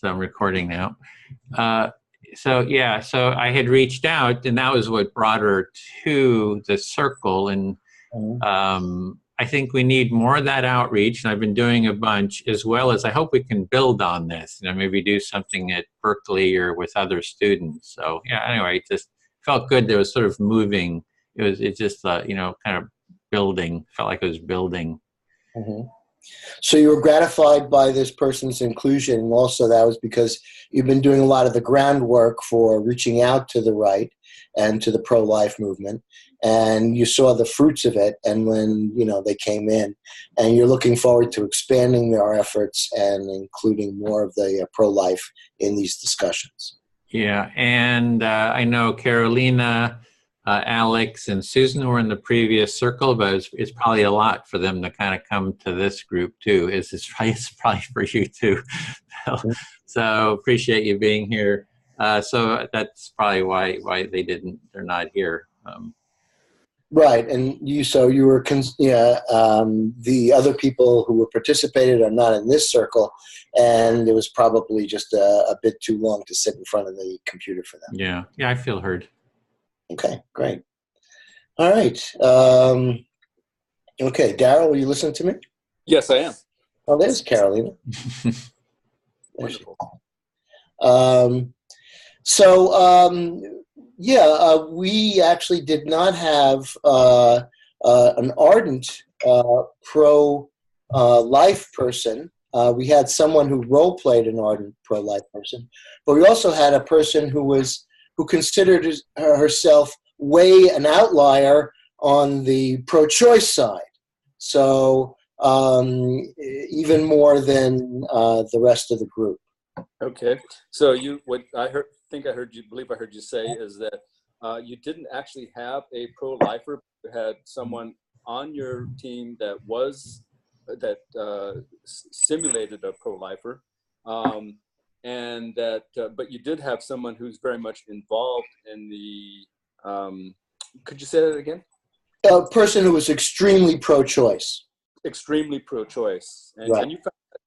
So I'm recording now. So I had reached out, and that was what brought her to the circle. And I think we need more of that outreach, and I've been doing a bunch, as well as I hope we can build on this. Maybe do something at Berkeley or with other students. So yeah, anyway, it just felt good. There was sort of moving. It just kind of building. Felt like it was building. Mm-hmm. So you were gratified by this person's inclusion, and also that was because you've been doing a lot of the groundwork for reaching out to the right and to the pro-life movement, and you saw the fruits of it, and when they came in, and you're looking forward to expanding our efforts and including more of the pro-life in these discussions. Yeah, and I know Carolina, Alex, and Susan were in the previous circle, but it's probably a lot for them to kind of come to this group too. It's probably for you too, Bill. So appreciate you being here. So that's probably why they're not here. Right, and you were the other people who were participated are not in this circle, and it was probably just a bit too long to sit in front of the computer for them. Yeah, I feel heard. Okay, great. All right. Okay, Daryl, will you listen to me? Yes, I am. Oh, there's Carolina. Wonderful. We actually did not have an ardent pro-life person. We had someone who role-played an ardent pro-life person, but we also had a person who considered herself way an outlier on the pro-choice side. So even more than the rest of the group. Okay. So I believe I heard you say is that you didn't actually have a pro-lifer. You had someone on your team that simulated a pro-lifer. And that, but you did have someone who's very much involved in the, could you say that again? A person who was extremely pro-choice. Extremely pro-choice. And, right. And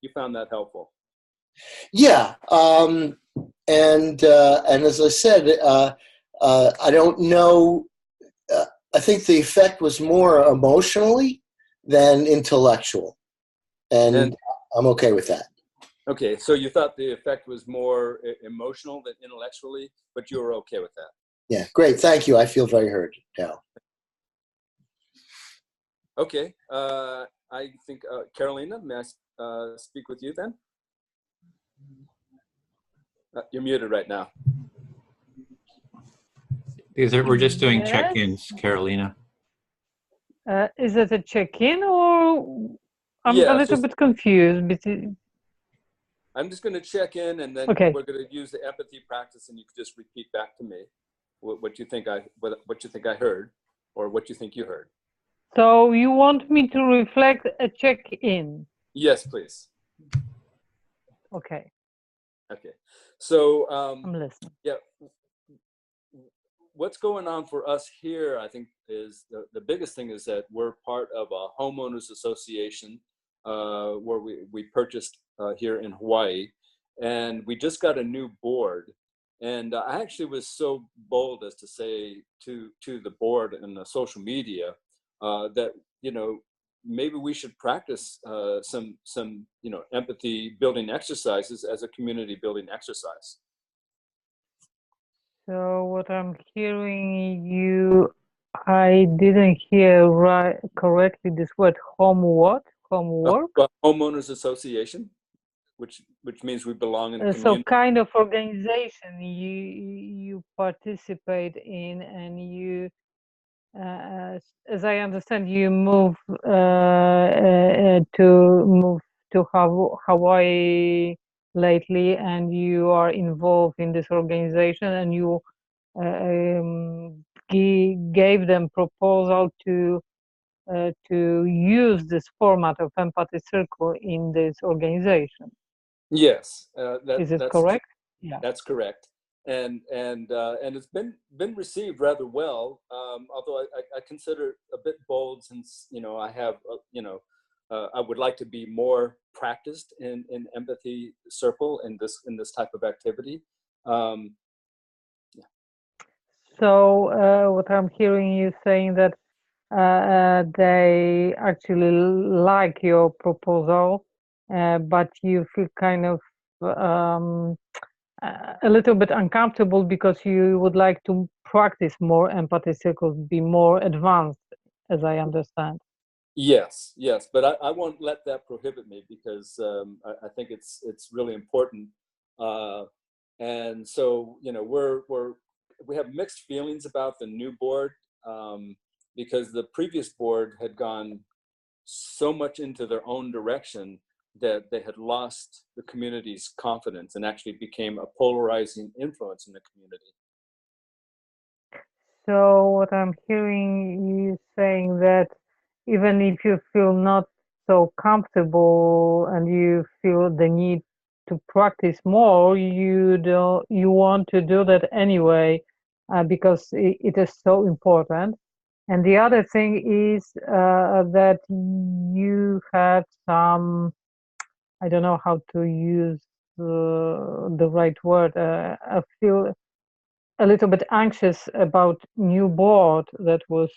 you found that helpful. Yeah. And as I said, I don't know, I think the effect was more emotionally than intellectual. And I'm okay with that. Okay, so you thought the effect was more emotional than intellectually, but you were okay with that. Yeah, great. Thank you. I feel very heard now. Okay, I think Carolina, may I speak with you then? You're muted right now. We're just doing check-ins, Carolina. Is it a check-in or I'm a little bit confused? I'm just going to check in, and then okay. We're going to use the empathy practice, and you can just repeat back to me what you think I heard, or what you think you heard. So you want me to reflect a check-in? Yes, please. Okay. Okay. So I'm listening. Yeah. What's going on for us here, I think, is the biggest thing is that we're part of a homeowners association where we purchased here in Hawaii, and we just got a new board. And I actually was so bold as to say to the board and the social media that maybe we should practice some empathy building exercises as a community building exercise. So what I'm hearing I didn't hear correctly this word homework? Homeowners association, which means we belong in a community. So kind of organization you participate in, and you, as I understand, you move to Hawaii lately, and you are involved in this organization, and you gave them proposal to use this format of empathy circle in this organization. Yes, is it correct? Yeah, that's correct, and it's been received rather well. Although I consider it a bit bold, since I have I would like to be more practiced in empathy circle in this type of activity. So what I'm hearing you saying that they actually like your proposal, but you feel kind of a little bit uncomfortable because you would like to practice more empathy circles, be more advanced, as I understand. Yes, yes, but I won't let that prohibit me because I think it's really important. And so, you know, we have mixed feelings about the new board, because the previous board had gone so much into their own direction that they had lost the community's confidence and actually became a polarizing influence in the community. So what I'm hearing you saying that even if you feel not so comfortable and you feel the need to practice more, you want to do that anyway, because it is so important. And the other thing is that you had some, I don't know how to use the right word, I feel a little bit anxious about new board that was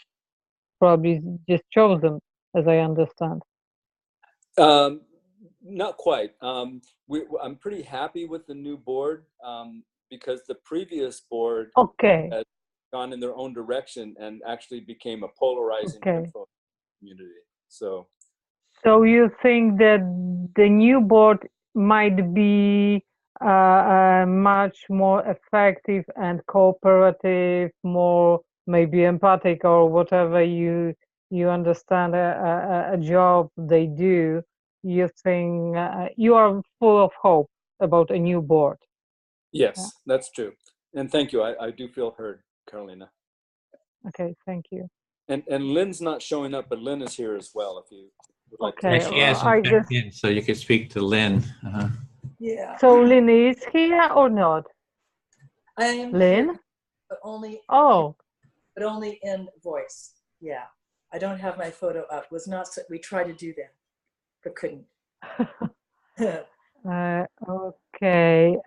probably just chosen, as I understand. Not quite. I'm pretty happy with the new board, because the previous board Okay. had gone in their own direction and actually became a polarizing Okay. influence in the community. So you think that the new board might be much more effective and cooperative, more maybe empathic, or whatever you understand a job they do. You think you are full of hope about a new board. Yes, that's true. And thank you. I do feel heard, Carolina. Okay, thank you. And Lynn's not showing up, but Lynn is here as well. If you would like Okay, to. She hasn't I checked just. in, so you could speak to Lynn. Yeah. So Lynn is here or not? I am Lynn? here, but only Oh. but only in voice. Yeah. I don't have my photo up. Was not. We tried to do that, but couldn't. Okay.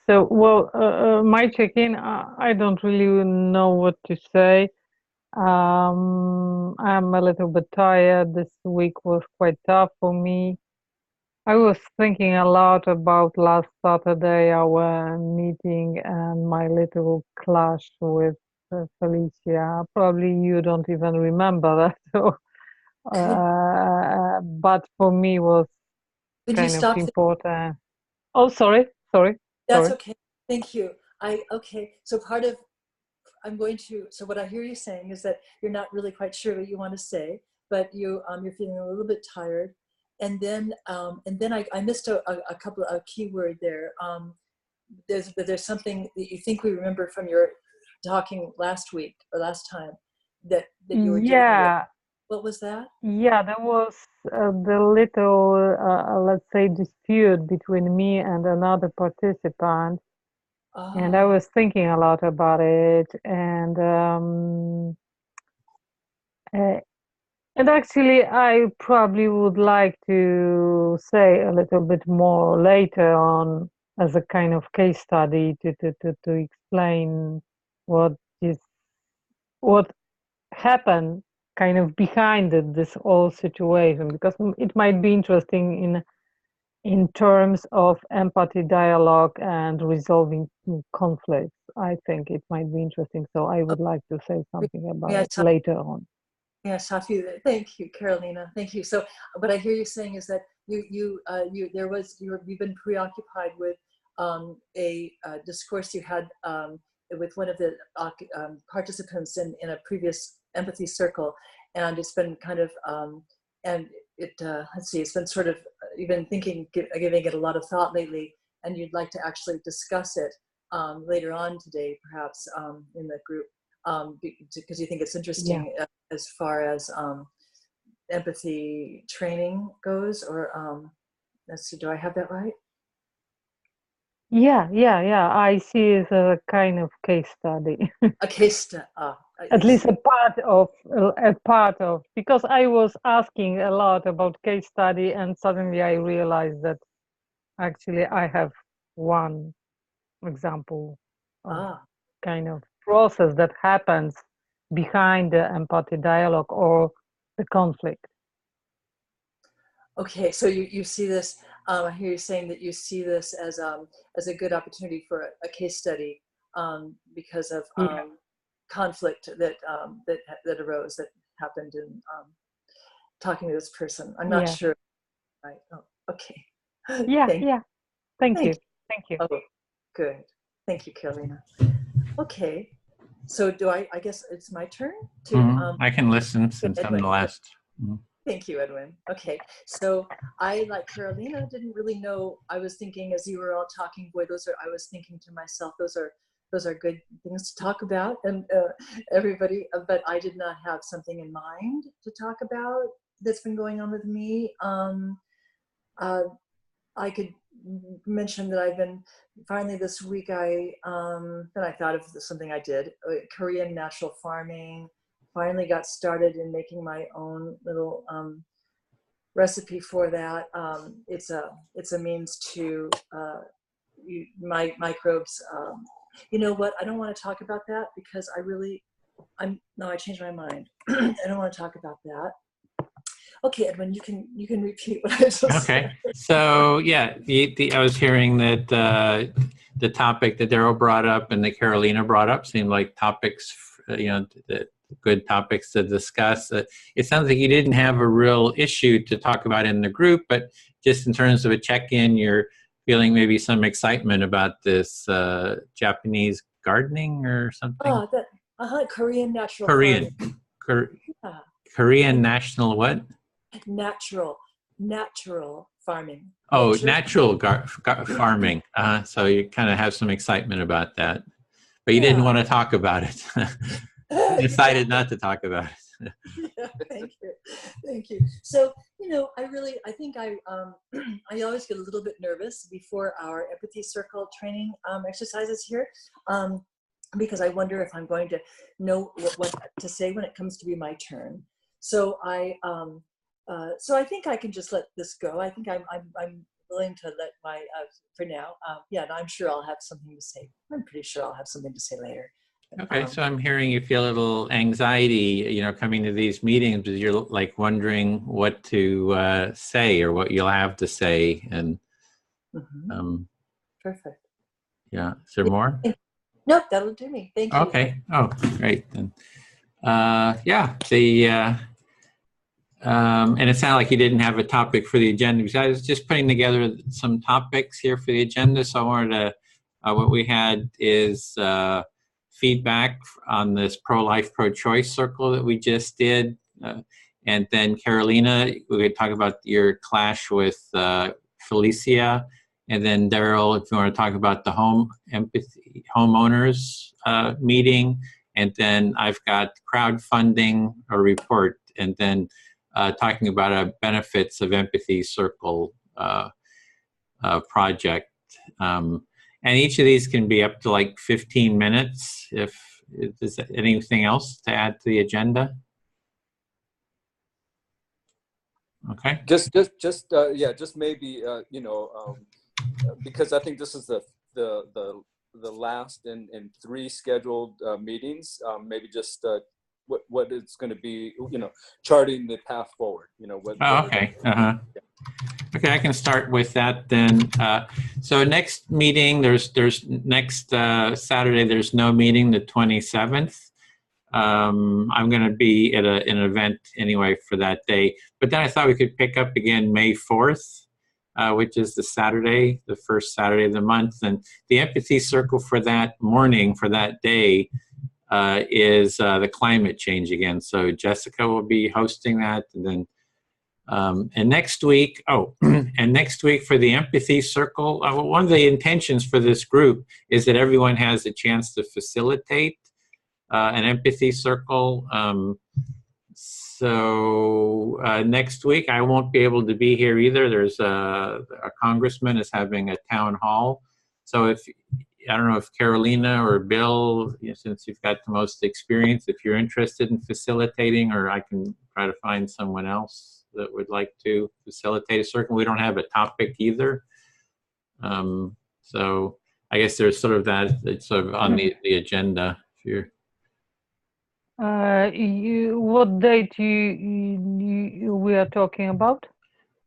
So, well, my check-in, I don't really know what to say. I'm a little bit tired. This week was quite tough for me. I was thinking a lot about last Saturday, our meeting and my little clash with Felicia. Probably you don't even remember that. So, but for me was Could you kind of stop? important. Oh, sorry. That's okay. Thank you. Okay. So part of so what I hear you saying is that you're not really quite sure what you want to say, but you're feeling a little bit tired. And then I missed a keyword there. There's something that you think we remember from your talking last week or last time that you were dealing with. What was that? Yeah, there was the little, let's say, dispute between me and another participant. And I was thinking a lot about it, and actually, I probably would like to say a little bit more later on as a kind of case study to explain what happened kind of behind this whole situation, because it might be interesting in terms of empathy, dialogue, and resolving conflicts. I think it might be interesting. So I would like to say something about it later on. Yes, thank you, Carolina. Thank you. So what I hear you saying is that you've been preoccupied with a discourse you had with one of the participants in a previous empathy circle, and it's been kind of and it let's see, it's been sort of you've been giving it a lot of thought lately, and you'd like to actually discuss it later on today, perhaps in the group, because you think it's interesting. Yeah. As far as empathy training goes, or let's see, do I have that right? Yeah. I see it as a kind of case study. A case study. at least a part of, because I was asking a lot about case study, and suddenly I realized that actually I have one example of kind of process that happens behind the empathy dialogue or the conflict. Okay, so you see this. I hear you saying that you see this as a good opportunity for a case study because of conflict that arose, that happened in talking to this person. I'm not sure. Right. Oh, okay. Yeah. Thank you. Oh, good. Thank you, Carolina. Okay. So I guess it's my turn to. I can listen since I'm the last. Thank you, Edwin. Okay, so I, like Carolina, didn't really know. I was thinking as you were all talking, boy, I was thinking to myself, those are good things to talk about, and everybody, but I did not have something in mind to talk about that's been going on with me. I could mention that I've been, finally this week, then I thought of something I did, Korean natural farming. Finally got started in making my own little recipe for that. It's a means to my microbes. You know what? I don't want to talk about that because I changed my mind. I don't want to talk about that. Okay, Edwin, you can repeat what I just said. Okay. So yeah, I was hearing that the topic that Daryl brought up and that Carolina brought up seemed like topics, good topics to discuss. It sounds like you didn't have a real issue to talk about in the group, but just in terms of a check-in, you're feeling maybe some excitement about this Japanese gardening or something. Oh, Korean natural farming. Korean national what? Natural farming. Oh, natural farming. So you kind of have some excitement about that, but you didn't want to talk about it. You decided not to talk about it. Yeah, thank you. So, I think I always get a little bit nervous before our empathy circle training exercises here, because I wonder if I'm going to know what to say when it comes to be my turn. So so I think I can just let this go. I think I'm willing to let for now. I'm sure I'll have something to say. I'm pretty sure I'll have something to say later. Okay, so I'm hearing you feel a little anxiety, coming to these meetings because you're like wondering what to say or what you'll have to say, and perfect. Yeah, is there more? Nope, that'll do me. Thank you. Okay. Oh, great then. And it sounded like you didn't have a topic for the agenda because I was just putting together some topics here for the agenda. So I wanted to, what we had is feedback on this pro-life, pro-choice circle that we just did. And then Carolina, we could talk about your clash with Felicia. And then Daryl, if you want to talk about the homeowners meeting. And then I've got crowdfunding a report. And then talking about benefits of empathy circle project. And each of these can be up to like 15 minutes. If is there anything else to add to the agenda? Okay. Just maybe because I think this is the last in 3 scheduled meetings. Maybe just what it's going to be, charting the path forward. Okay. Okay, I can start with that then. So next meeting, there's next Saturday. There's no meeting, the 27th. I'm going to be at an event anyway for that day. But then I thought we could pick up again May 4th, which is the Saturday, the first Saturday of the month. And the empathy circle for that morning, for that day, is the climate change again. So Jessica will be hosting that. And then and next week, and next week for the empathy circle, one of the intentions for this group is that everyone has a chance to facilitate an empathy circle. So next week, I won't be able to be here either. There's a congressman is having a town hall. So I don't know if Carolina or Bill, since you've got the most experience, if you're interested in facilitating, or I can try to find someone else that would like to facilitate a circle. We don't have a topic either. So I guess there's sort of that, it's sort of on the agenda. If you're what date we are talking about?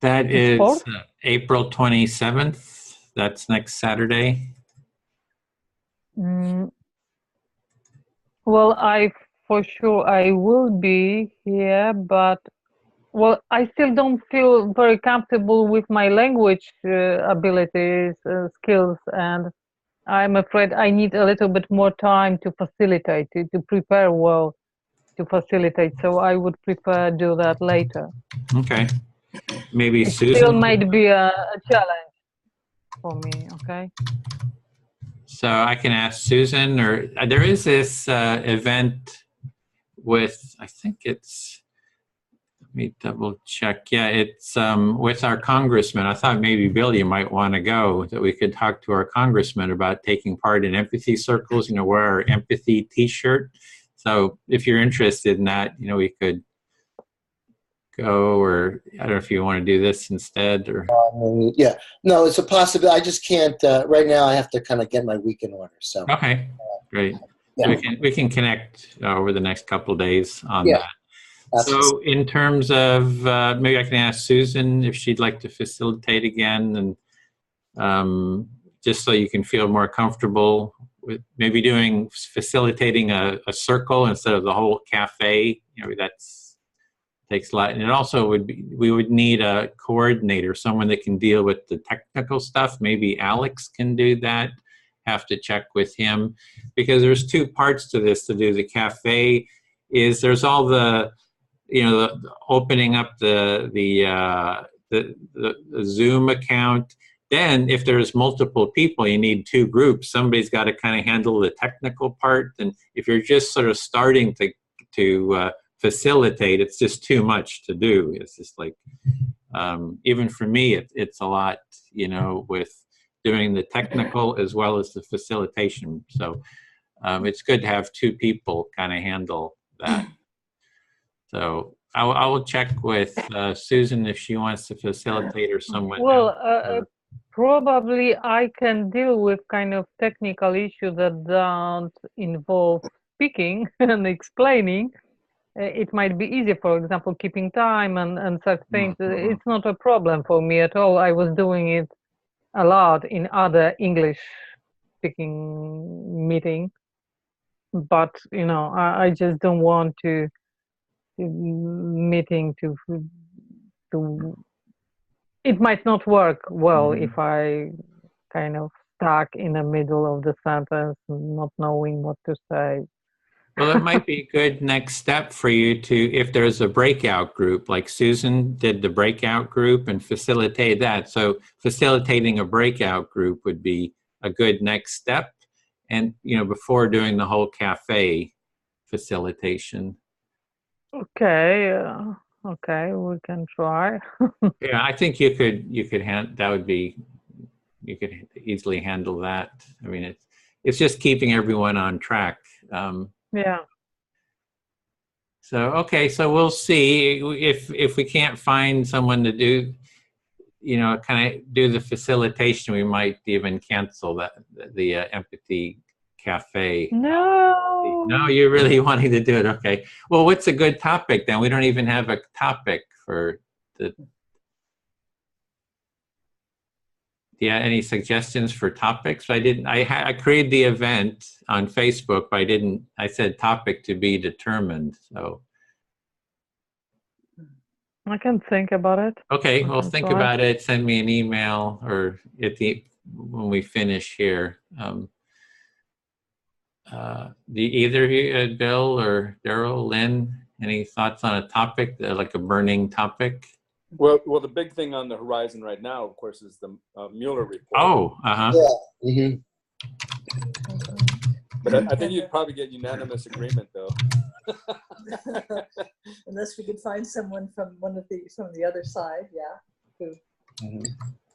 That The is fourth? April 27th. That's next Saturday. Well, for sure I will be here, but well, I still don't feel very comfortable with my language abilities, skills, and I'm afraid I need a little bit more time to facilitate, to prepare well to facilitate. So I would prefer do that later. Okay. Maybe It Susan. still might be a challenge for me, okay? So I can ask Susan, or there is this event with, I think it's, let me double check. Yeah, it's with our congressman. I thought maybe Bill, you might want to go, that we could talk to our congressman about taking part in empathy circles, wear our empathy t-shirt. So if you're interested in that, we could go, or I don't know if you want to do this instead, or yeah, no, it's a possibility. I just can't right now. I have to kind of get my week in order. So okay, great. yeah. So we can connect over the next couple of days on Yeah, that. absolutely. So in terms of maybe I can ask Susan if she'd like to facilitate again, and just so you can feel more comfortable with maybe facilitating a circle instead of the whole cafe. That's takes a lot, and it also we would need a coordinator, someone that can deal with the technical stuff. Maybe Alex can do that. Have to check with him, because there's two parts to this. To do the cafe is there's all the the opening up the Zoom account. Then if there's multiple people, you need two groups. Somebody's got to kind of handle the technical part, and if you're just sort of starting to facilitate, it's just too much to do. It's just like even for me, it's a lot, with doing the technical as well as the facilitation. So it's good to have two people kind of handle that. So I will check with Susan if she wants to facilitate, or someone. Well, probably I can deal with kind of technical issues that don't involve speaking and explaining. It might be easier, for example, keeping time and such things. It's not a problem for me at all. I was doing it a lot in other English speaking meetings, but I just don't want to meeting to it might not work well if I kind of stuck in the middle of the sentence, not knowing what to say. Well, it might be a good next step for you to, if there's a breakout group, like Susan did the breakout group and facilitate that. So facilitating a breakout group would be a good next step. And, before doing the whole cafe facilitation. Okay. Okay, we can try. Yeah, I think you could you could easily handle that. I mean, it's just keeping everyone on track. Yeah. So okay, so we'll see if we can't find someone to do, kind of do the facilitation. We might even cancel the empathy cafe. No, you're really wanting to do it. Okay. Well, what's a good topic then? We don't even have a topic for the. Yeah, any suggestions for topics? I created the event on Facebook, but I said topic to be determined. So I can think about it. okay, well, think about it. Send me an email, or when we finish here. Do either of you, Bill or Daryl, Lynn, any thoughts on a topic, like a burning topic? Well, the big thing on the horizon right now, of course, is the Mueller report. Oh, Yeah. But I think you'd probably get unanimous agreement, though. Unless we could find someone from from the other side, yeah.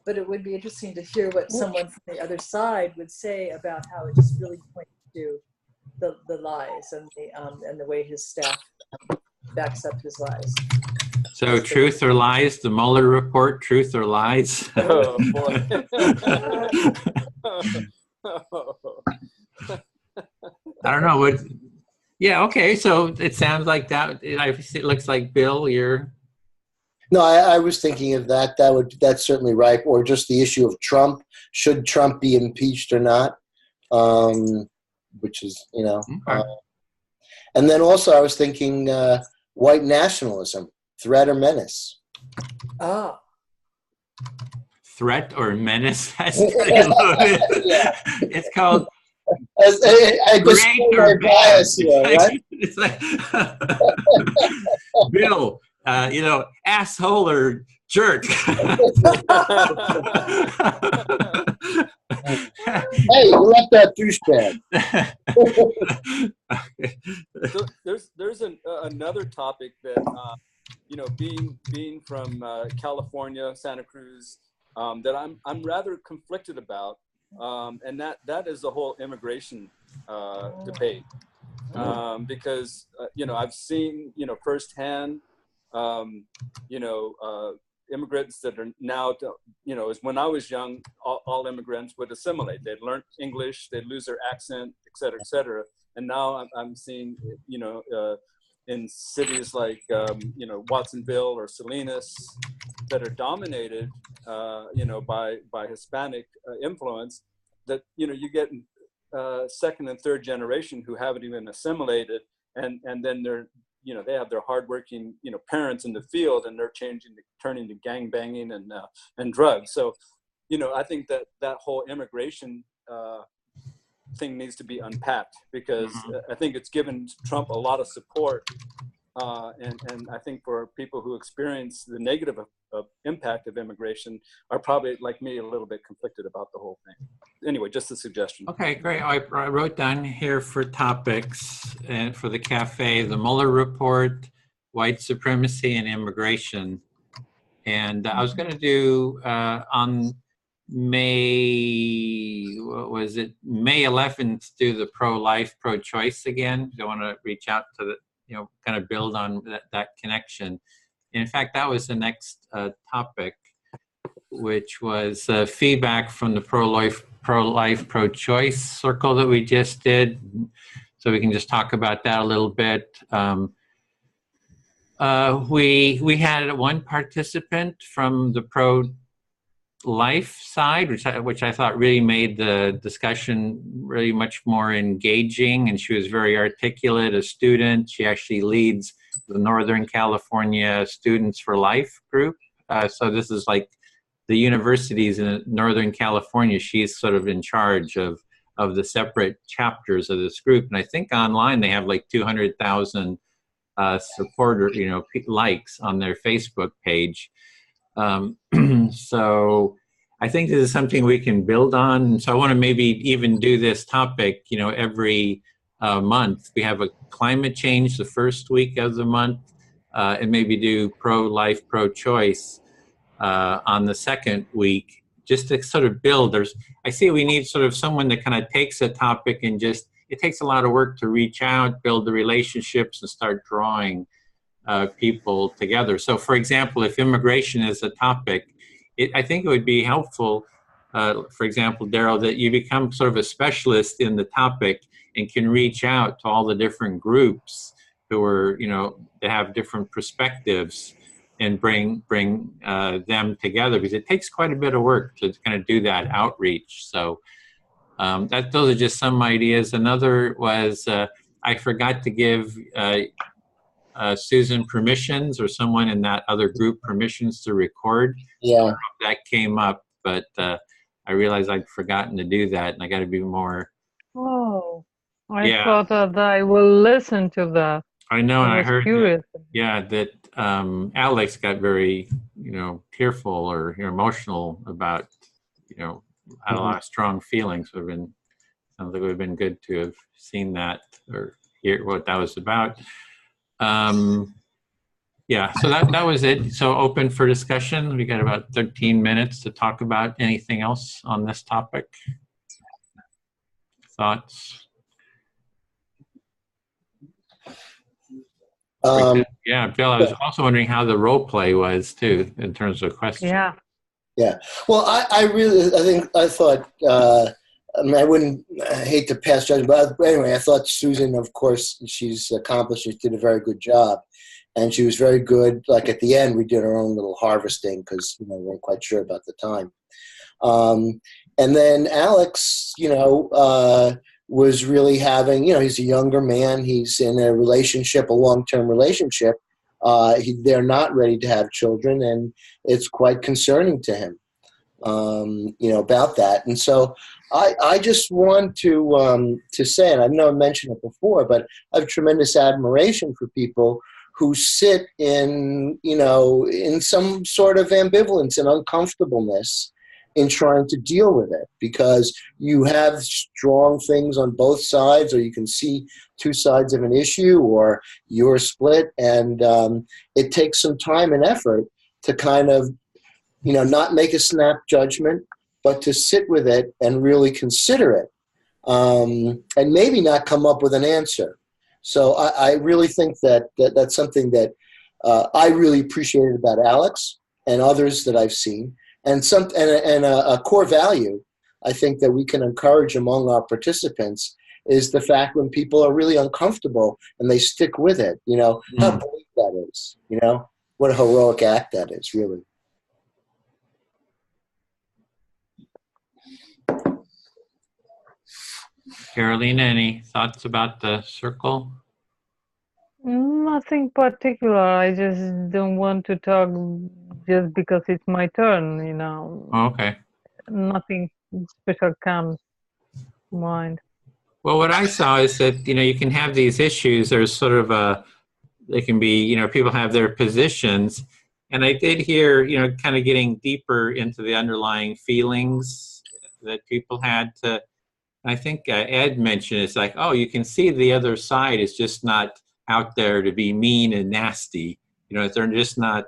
but it would be interesting to hear what someone from the other side would say about how it just really points to the lies and the way his staff backs up his lies. So truth or lies, the Mueller report, truth or lies? Oh, boy. I don't know what. Yeah. Okay. So it sounds like that. It looks like Bill, you're. No, I was thinking of that. That's certainly right. Or just the issue of Trump. Should Trump be impeached or not? Which is, Okay. and then also I was thinking white nationalism, threat or menace. Ah. Threat or menace? That's pretty loaded. Yeah. It's called I great or bad. right? It's like Bill, asshole or jerk. Hey, you left that douchebag. So there's another topic that being from California, Santa Cruz, that I'm rather conflicted about, and that is the whole immigration debate, because I've seen firsthand immigrants that are now, as when I was young, all immigrants would assimilate. They'd learn English, they'd lose their accent, et cetera, et cetera. And now I'm seeing, in cities like, Watsonville or Salinas that are dominated, by Hispanic influence, that, you get second and third generation who haven't even assimilated, and then they're, they have their hardworking, parents in the field, and they're turning to gang banging and drugs. So, I think that whole immigration thing needs to be unpacked, because I think it's given Trump a lot of support, and I think for people who experience the negative impact of immigration are probably, like me, a little bit conflicted about the whole thing. Anyway, just a suggestion. Okay, great. I wrote down here for topics and for the cafe, the Mueller report, white supremacy and immigration. And I was going to do on May 11th, do the pro-life, pro-choice again. I want to reach out to the, kind of build on that connection. In fact, that was the next topic, which was feedback from the pro-life, pro-choice circle that we just did. So we can just talk about that a little bit. We had one participant from the pro-life side, which I thought really made the discussion really much more engaging, and she was very articulate, a student. She actually leads the Northern California Students for Life group. So this is like the universities in Northern California. She's sort of in charge of the separate chapters of this group. And I think online they have like 200,000 supporter, likes on their Facebook page. So I think this is something we can build on. So I want to maybe even do this topic, every month. We have a climate change the first week of the month, and maybe do pro-life, pro-choice on the second week, just to sort of build. I see we need sort of someone that kind of takes a topic and it takes a lot of work to reach out, build the relationships, and start drawing people together. So for example, if immigration is a topic, I think it would be helpful, for example, Daryl, that you become sort of a specialist in the topic and can reach out to all the different groups who are, that have different perspectives, and bring them together, because it takes quite a bit of work to kind of do that outreach. So those are just some ideas. Another was I forgot to give Susan permissions, or someone in that other group permissions to record. Yeah. That came up, but I realized I'd forgotten to do that, and I got to be more. Oh, I thought that I will listen to that. I know, and I heard curious. that Alex got very, tearful or emotional about, had a lot of strong feelings. Sounds like it would have been good to have seen that or hear what that was about. Yeah, so that was it. So open for discussion. We got about 13 minutes to talk about anything else on this topic. Thoughts? Yeah, Bill, I was also wondering how the role play was too, in terms of questions. Yeah. Yeah. Well, I thought, I mean, I hate to pass judgment, but anyway, I thought Susan, of course, she's accomplished, she did a very good job. And she was very good. Like at the end, we did our own little harvesting because, we weren't quite sure about the time. And then Alex, was really having, he's a younger man. He's in a relationship, a long-term relationship. They're not ready to have children, and it's quite concerning to him, about that. And so I just want to say, and I know I mentioned it before, but I have tremendous admiration for people who sit in some sort of ambivalence and uncomfortableness in trying to deal with it, because you have strong things on both sides, or you can see two sides of an issue, or you're split, and it takes some time and effort to kind of, not make a snap judgment, but to sit with it and really consider it, and maybe not come up with an answer. So I really think that's something that I really appreciated about Alex and others that I've seen, and a core value I think that we can encourage among our participants is the fact when people are really uncomfortable and they stick with it. How brave that is. What a heroic act that is, really. Carolina, any thoughts about the circle? Nothing particular. I just don't want to talk just because it's my turn, Oh, okay. Nothing special comes to mind. Well, what I saw is that, you can have these issues. There's sort of they can be, people have their positions. And I did hear, kind of getting deeper into the underlying feelings that people had to. I think Ed mentioned it's like, oh, you can see the other side is just not out there to be mean and nasty. They're just not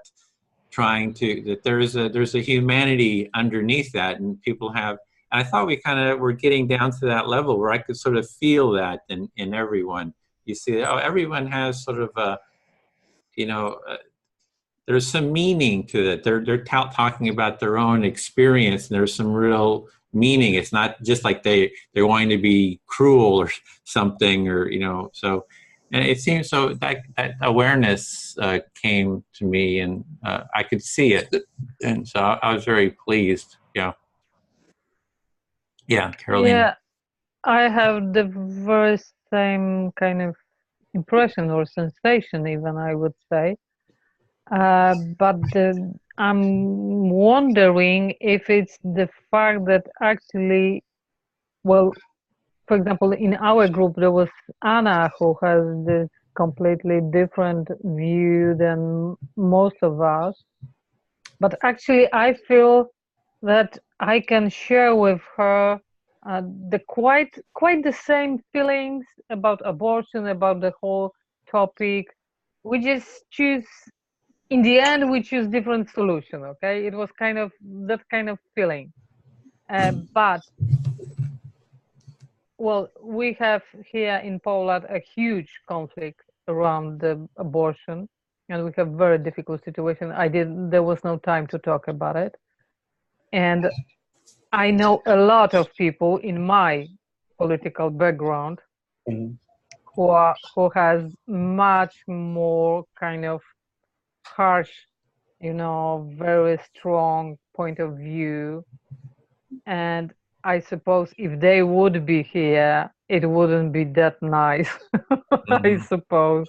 trying to, that there's a humanity underneath that, and people have, and I thought we kind of were getting down to that level where I could sort of feel that in everyone. You see, oh, everyone has sort of a, there's some meaning to it. They're talking about their own experience, and there's some real meaning. It's not just like they're wanting to be cruel or something, or so. And it seems so that awareness came to me, and I could see it, and so I was very pleased. Yeah, Carolina. Yeah, I have the very same kind of impression or sensation, even I would say. But I'm wondering if it's the fact that actually, well, for example, in our group, there was Anna who has this completely different view than most of us. But actually, I feel that I can share with her the quite the same feelings about abortion, about the whole topic. We just choose, in the end, we choose different solution. Okay, it was kind of that kind of feeling, but. Well, we have here in Poland a huge conflict around the abortion, and we have very difficult situation. There was no time to talk about it. And I know a lot of people in my political background who has much more kind of harsh, very strong point of view. And I suppose if they would be here, it wouldn't be that nice, I suppose,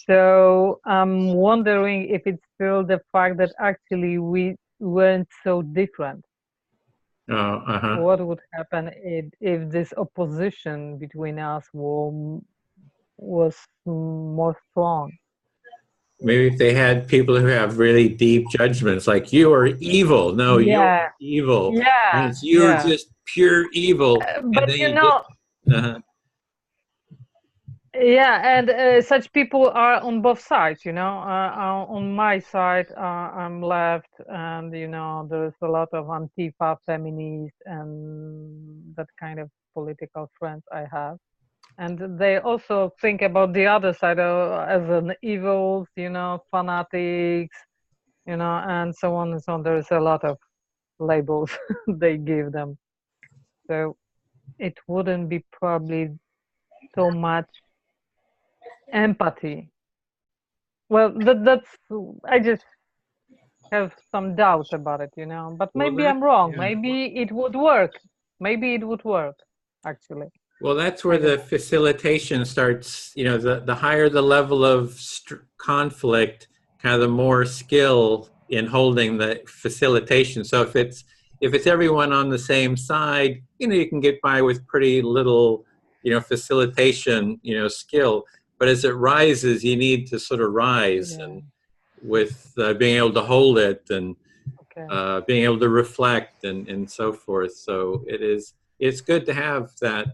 So I'm wondering if it's still the fact that actually we weren't so different. What would happen if this opposition between us was more strong? Maybe if they had people who have really deep judgments, like you are evil. No, you're evil. Yeah. You're just pure evil. But Yeah, and such people are on both sides, you know. On my side, I'm left, and you know, there's a lot of Antifa feminists and that kind of political friends I have, and they also think about the other side as an evils, you know, fanatics, you know, and so on and so on. There's a lot of labels they give them, so it wouldn't be probably so much empathy. Well, that's I just have some doubts about it, you know. But Well, maybe that, I'm wrong. yeah. Maybe it would work. Maybe it would work, actually. Well, that's I where don't the know. facilitation starts. You know, the higher the level of conflict, kind of the more skill in holding the facilitation. So if it's everyone on the same side, you know, you can get by with pretty little, you know, facilitation, you know, skill. But as it rises, you need to sort of rise, Yeah. and with being able to hold it, and Okay. being able to reflect, and so forth. So it's good to have that.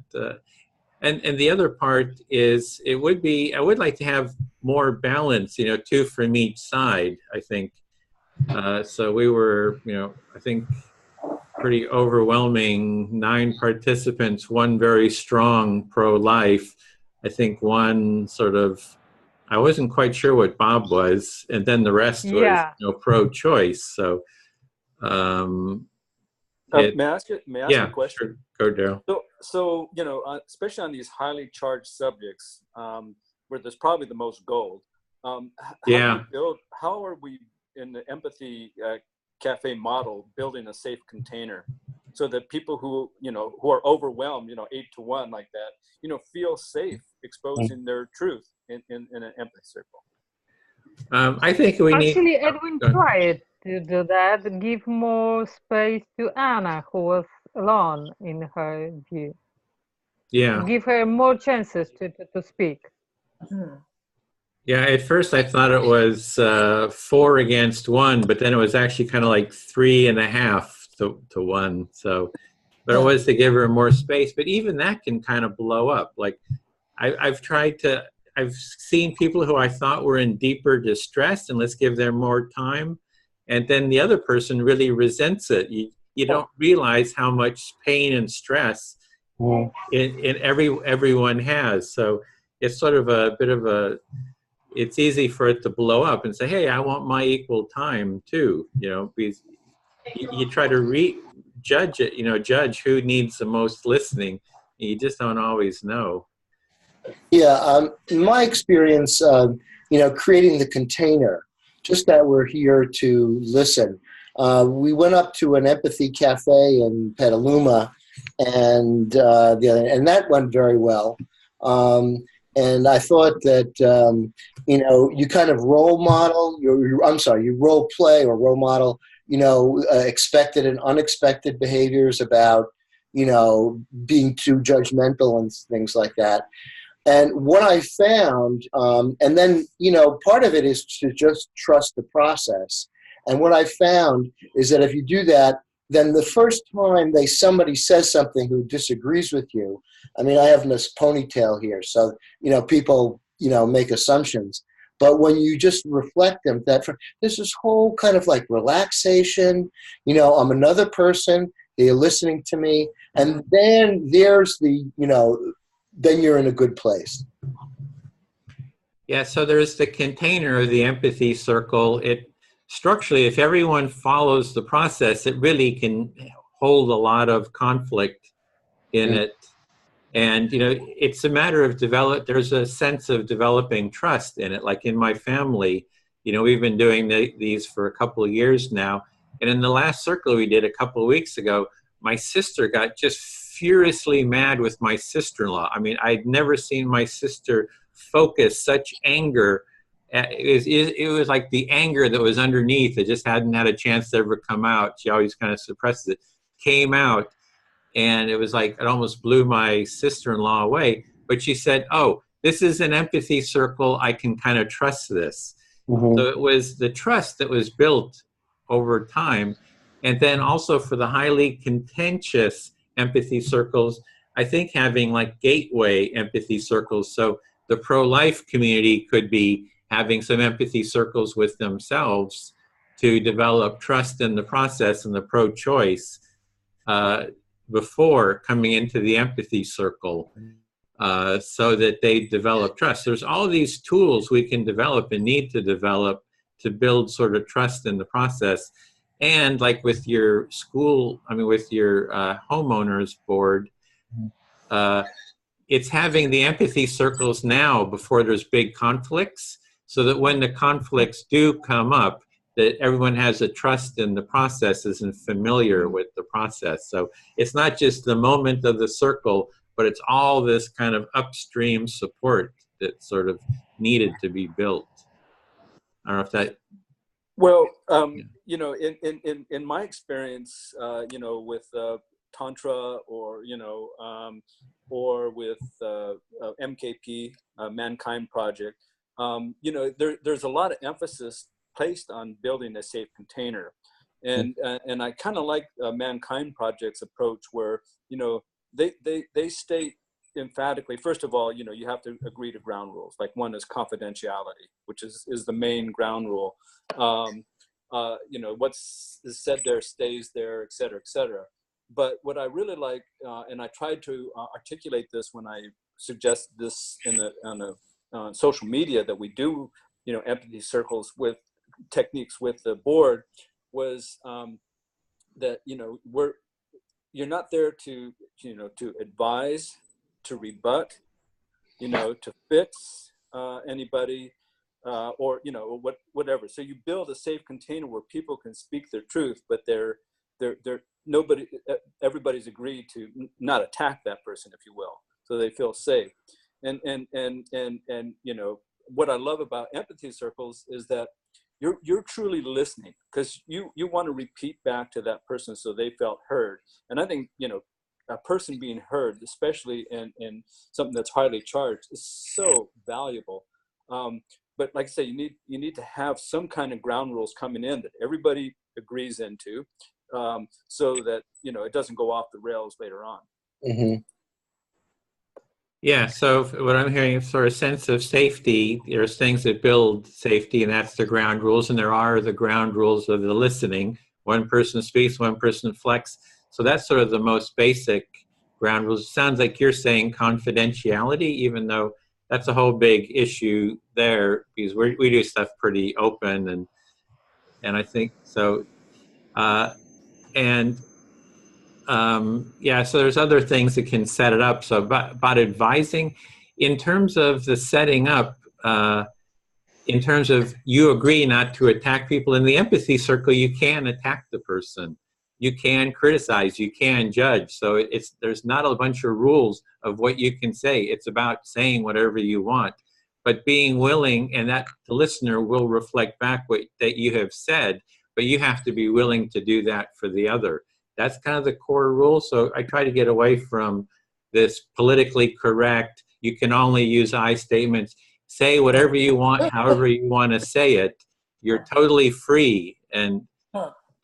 And the other part is I would like to have more balance, you know, two from each side, I think. So we were, you know, I think pretty overwhelming 9 participants, one very strong pro-life. I think one sort of, I wasn't quite sure what Bob was, and then the rest was, Yeah. you know, pro-choice. So um, it, May I ask you a yeah, question? sure, go Daryl. So you know, especially on these highly charged subjects, where there's probably the most gold. Yeah. How are we in the empathy cafe model building a safe container, so that people who are overwhelmed, 8 to 1 like that, feel safe exposing their truth in an empathy circle. I think we need. Actually, Edwin tried to do that, give more space to Anna, who was alone in her view. Yeah. Give her more chances to speak. Yeah. At first, I thought it was 4 against 1, but then it was actually kind of like 3.5 to 1. So, but it was to give her more space. But even that can kind of blow up. Like I've tried to. I've seen people who I thought were in deeper distress, and let's give them more time. And then the other person really resents it. You don't realize how much pain and stress in everyone has. So it's sort of a bit of a, it's easy for it to blow up and say, hey, I want my equal time too, because you try to judge it, judge who needs the most listening. You just don't always know. Yeah, in my experience, creating the container, just that we're here to listen. We went up to an empathy cafe in Petaluma, and and that went very well. And I thought that you kind of role model. You role play or role model. Expected and unexpected behaviors about being too judgmental and things like that. And what I found, and then, part of it is to just trust the process. And what I found is that if you do that, then the first time somebody says something who disagrees with you, I mean, I have this ponytail here, so, people, make assumptions. But when you just reflect them, there's this whole kind of like relaxation, I'm another person, they're listening to me. And then there's the, then you're in a good place. Yeah, so there's the container of the empathy circle. It structurally, if everyone follows the process, it really can hold a lot of conflict in it. And, it's a matter of there's a sense of developing trust in it. Like in my family, we've been doing these for a couple of years now. And in the last circle we did a couple of weeks ago, my sister got just furiously mad with my sister-in-law. I mean, I'd never seen my sister focus such anger. It was like the anger that was underneath. It just hadn't had a chance to ever come out. She always kind of suppresses it. Came out, and it was like it almost blew my sister-in-law away. But she said, oh, this is an empathy circle. I can kind of trust this. Mm-hmm. So it was the trust that was built over time. And then also for the highly contentious empathy circles, I think having like gateway empathy circles. So the pro-life community could be having some empathy circles with themselves to develop trust in the process and the pro-choice before coming into the empathy circle, so that they develop trust. There's all these tools we can develop and need to develop to build sort of trust in the process. And like with your with your homeowners board, it's having the empathy circles now before there's big conflicts, so that when the conflicts do come up, that everyone has a trust in the processes and familiar with the process. So it's not just the moment of the circle, but it's all this kind of upstream support that's sort of needed to be built. I don't know if that. Well, you know, in my experience, you know, with Tantra, or, you know, or with MKP, Mankind Project, you know, there's a lot of emphasis placed on building a safe container. And I kind of like Mankind Project's approach, where, you know, they state emphatically, first of all, you know, you have to agree to ground rules. Like, one is confidentiality, which is the main ground rule. You know, what's said there stays there, et cetera, et cetera. But what I really like, and I tried to articulate this when I suggest this on social media, that we do, you know, empathy circles with techniques with the board, was that, you know, you're not there to, you know, to advise, to rebut, you know, to fix anybody, or, you know, whatever. So you build a safe container where people can speak their truth, but everybody's agreed to not attack that person, if you will, so they feel safe. And you know, what I love about empathy circles is that you're truly listening, because you want to repeat back to that person so they felt heard. And I think, you know, a person being heard, especially in something that's highly charged, is so valuable. But like I say, you need to have some kind of ground rules coming in that everybody agrees into, so that, you know, it doesn't go off the rails later on. Mm-hmm. Yeah, so what I'm hearing is sort of sense of safety. There's things that build safety, and that's the ground rules. And there are the ground rules of the listening. One person speaks, one person reflects. So that's sort of the most basic ground rules. It sounds like you're saying confidentiality, even though that's a whole big issue there, because we do stuff pretty open, and I think so. Yeah, so there's other things that can set it up. So about advising, in terms of the setting up, in terms of you agree not to attack people in the empathy circle, you can attack the person. You can criticize, you can judge. So there's not a bunch of rules of what you can say. It's about saying whatever you want, but being willing, and that the listener will reflect back that you have said, but you have to be willing to do that for the other. That's kind of the core rule. So I try to get away from this politically correct, you can only use I statements. Say whatever you want, however you want to say it. You're totally free, and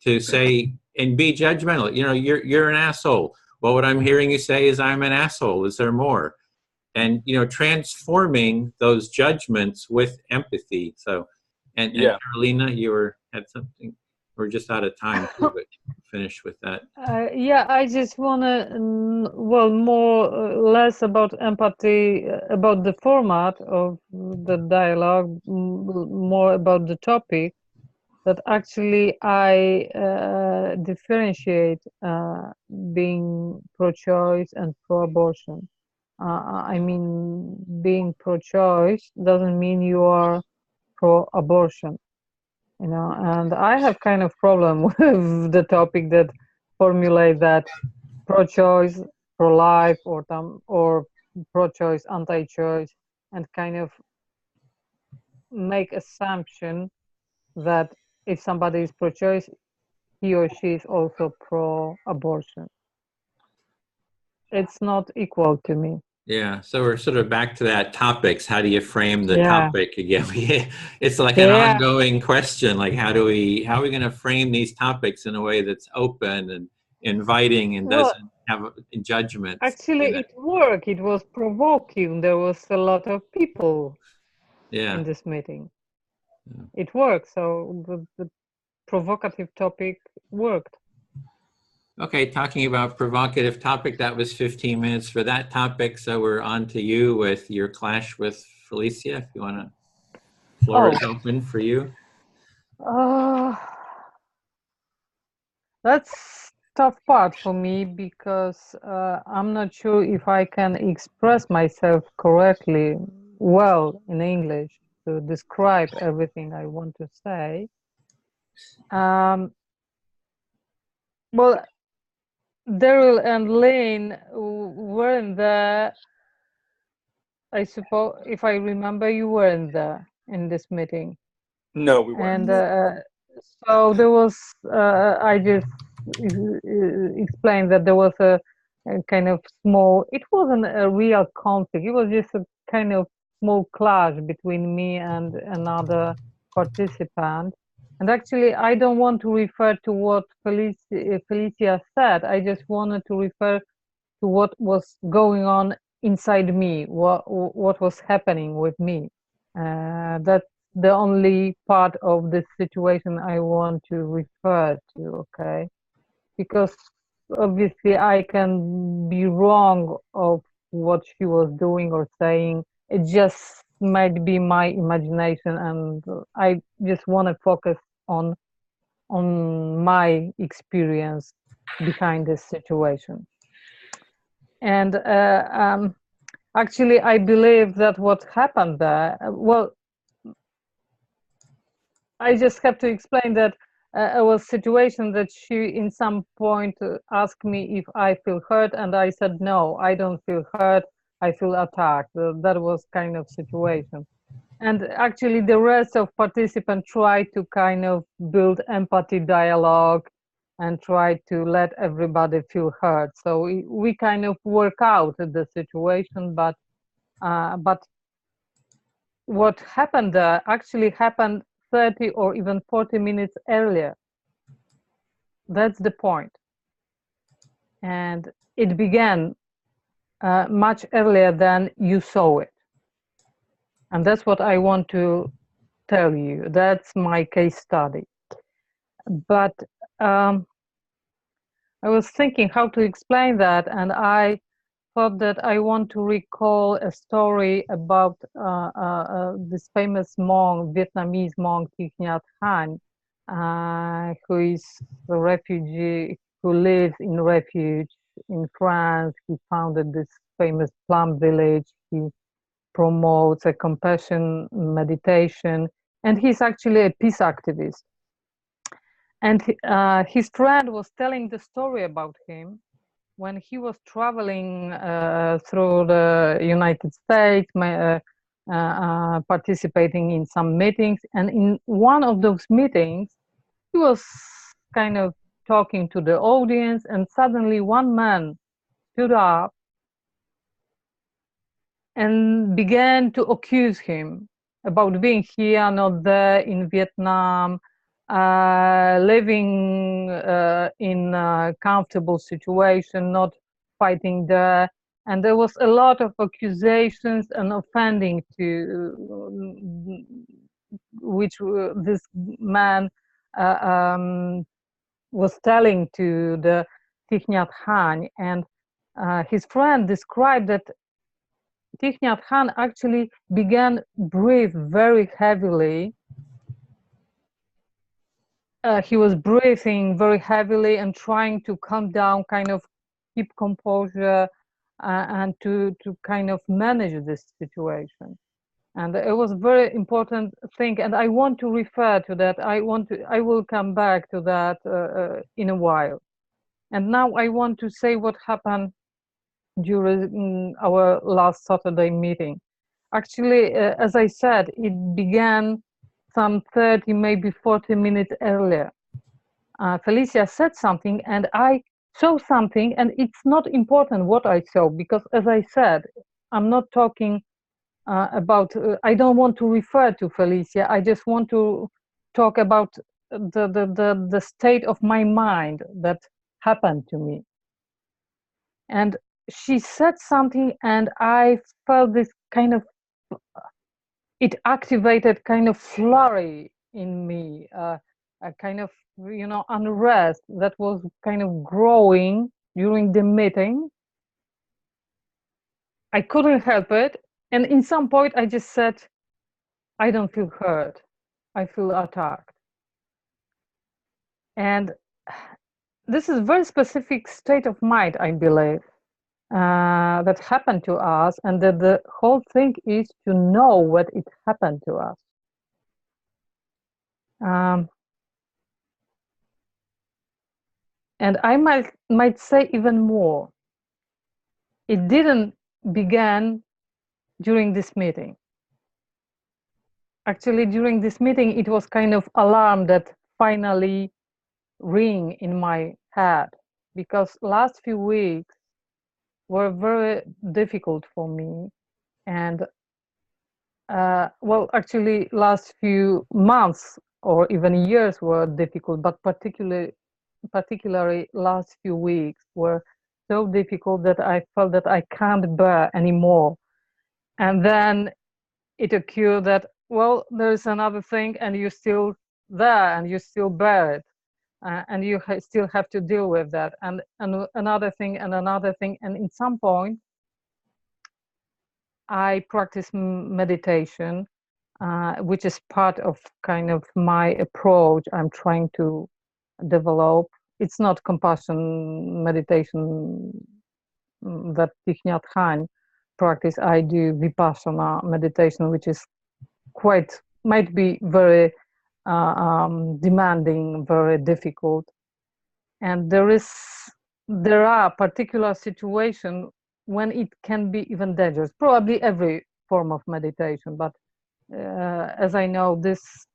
to say and be judgmental. You know, you're an asshole. Well, what I'm hearing you say is I'm an asshole. Is there more? And, you know, transforming those judgments with empathy. So, and Carolina, you had something. We're just out of time too, but finish with that. Yeah, I just want to, well, less about empathy, about the format of the dialogue, more about the topic, that actually I differentiate being pro-choice and pro-abortion. I mean, being pro-choice doesn't mean you are pro-abortion. You know, and I have kind of problem with the topic that formulate that pro-choice, pro-life, or pro-choice, anti-choice, and kind of make assumption that if somebody is pro-choice, he or she is also pro-abortion. It's not equal to me. Yeah, so we're sort of back to that topics. How do you frame the topic again? It's like an ongoing question. Like, how are we going to frame these topics in a way that's open and inviting and doesn't have judgments. Actually, it worked. It was provoking. There was a lot of people in this meeting. It worked. So the provocative topic worked. Okay, talking about provocative topic, that was 15 minutes for that topic. So we're on to you with your clash with Felicia. If you want to, floor is open for you. That's tough part for me because I'm not sure if I can express myself correctly well in English to describe everything I want to say. Well, Daryl and Lynn weren't there. I suppose, if I remember, you weren't there in this meeting. No, we weren't. And so there was, I just explained that there was a kind of small, it wasn't a real conflict, it was just a kind of small clash between me and another participant. And actually, I don't want to refer to what Felicia said. I just wanted to refer to what was going on inside me, what was happening with me. That's the only part of this situation I want to refer to, okay? Because obviously I can be wrong of what she was doing or saying. It just might be my imagination, and I just want to focus on my experience behind this situation. And actually, I believe that what happened there, well, I just have to explain that it was a situation that she, in some point, asked me if I feel hurt, and I said, no, I don't feel hurt, I feel attacked. That was kind of situation. And actually, the rest of participants tried to kind of build empathy dialogue and try to let everybody feel heard. So we kind of work out the situation, but what happened there actually happened 30 or even 40 minutes earlier. That's the point. And it began much earlier than you saw it. And that's what I want to tell you. That's my case study. But I was thinking how to explain that, and I thought that I want to recall a story about this famous monk, Vietnamese monk Thich Nhat Hanh, who is a refugee, who lives in refuge in France. He founded this famous plum village. He promotes a compassion meditation, and he's actually a peace activist. And his friend was telling the story about him when he was traveling through the United States, participating in some meetings. And in one of those meetings, he was kind of talking to the audience, and suddenly one man stood up and began to accuse him about being here, not there, in Vietnam, living in a comfortable situation, not fighting there. And there was a lot of accusations and offending to which this man was telling to the Thich Nhat Hanh. And his friend described that Thich Nhat Hanh actually began breathe very heavily. He was breathing very heavily and trying to calm down, kind of keep composure, and to kind of manage this situation. And it was a very important thing, and I want to refer to that. I will come back to that in a while. And now I want to say what happened during our last Saturday meeting. Actually, as I said, it began some 30, maybe 40 minutes earlier. Felicia said something and I saw something, and it's not important what I saw, because as I said, I'm not talking about, I don't want to refer to Felicia, I just want to talk about the state of my mind that happened to me. And she said something, and I felt this kind of, it activated kind of flurry in me, a kind of, unrest that was kind of growing during the meeting. I couldn't help it. And in some point, I just said, I don't feel hurt. I feel attacked. And this is a very specific state of mind, I believe, that happened to us, and that the whole thing is to know what it happened to us. And I might say even more. It didn't begin during this meeting. Actually, during this meeting, it was kind of alarm that finally ring in my head, because last few weeks were very difficult for me. And well, actually, last few months or even years were difficult, but particularly last few weeks were so difficult that I felt that I can't bear anymore. And then it occurred that, well, there's another thing, and you're still there, and you still bear it, and you still have to deal with that, and another thing, and another thing. And in some point, I practice meditation, which is part of kind of my approach I'm trying to develop. It's not compassion meditation that Thich Nhat Hanh practice. I do Vipassana meditation, which is might be very demanding, very difficult. And there are particular situations when it can be even dangerous, probably every form of meditation, but as I know, this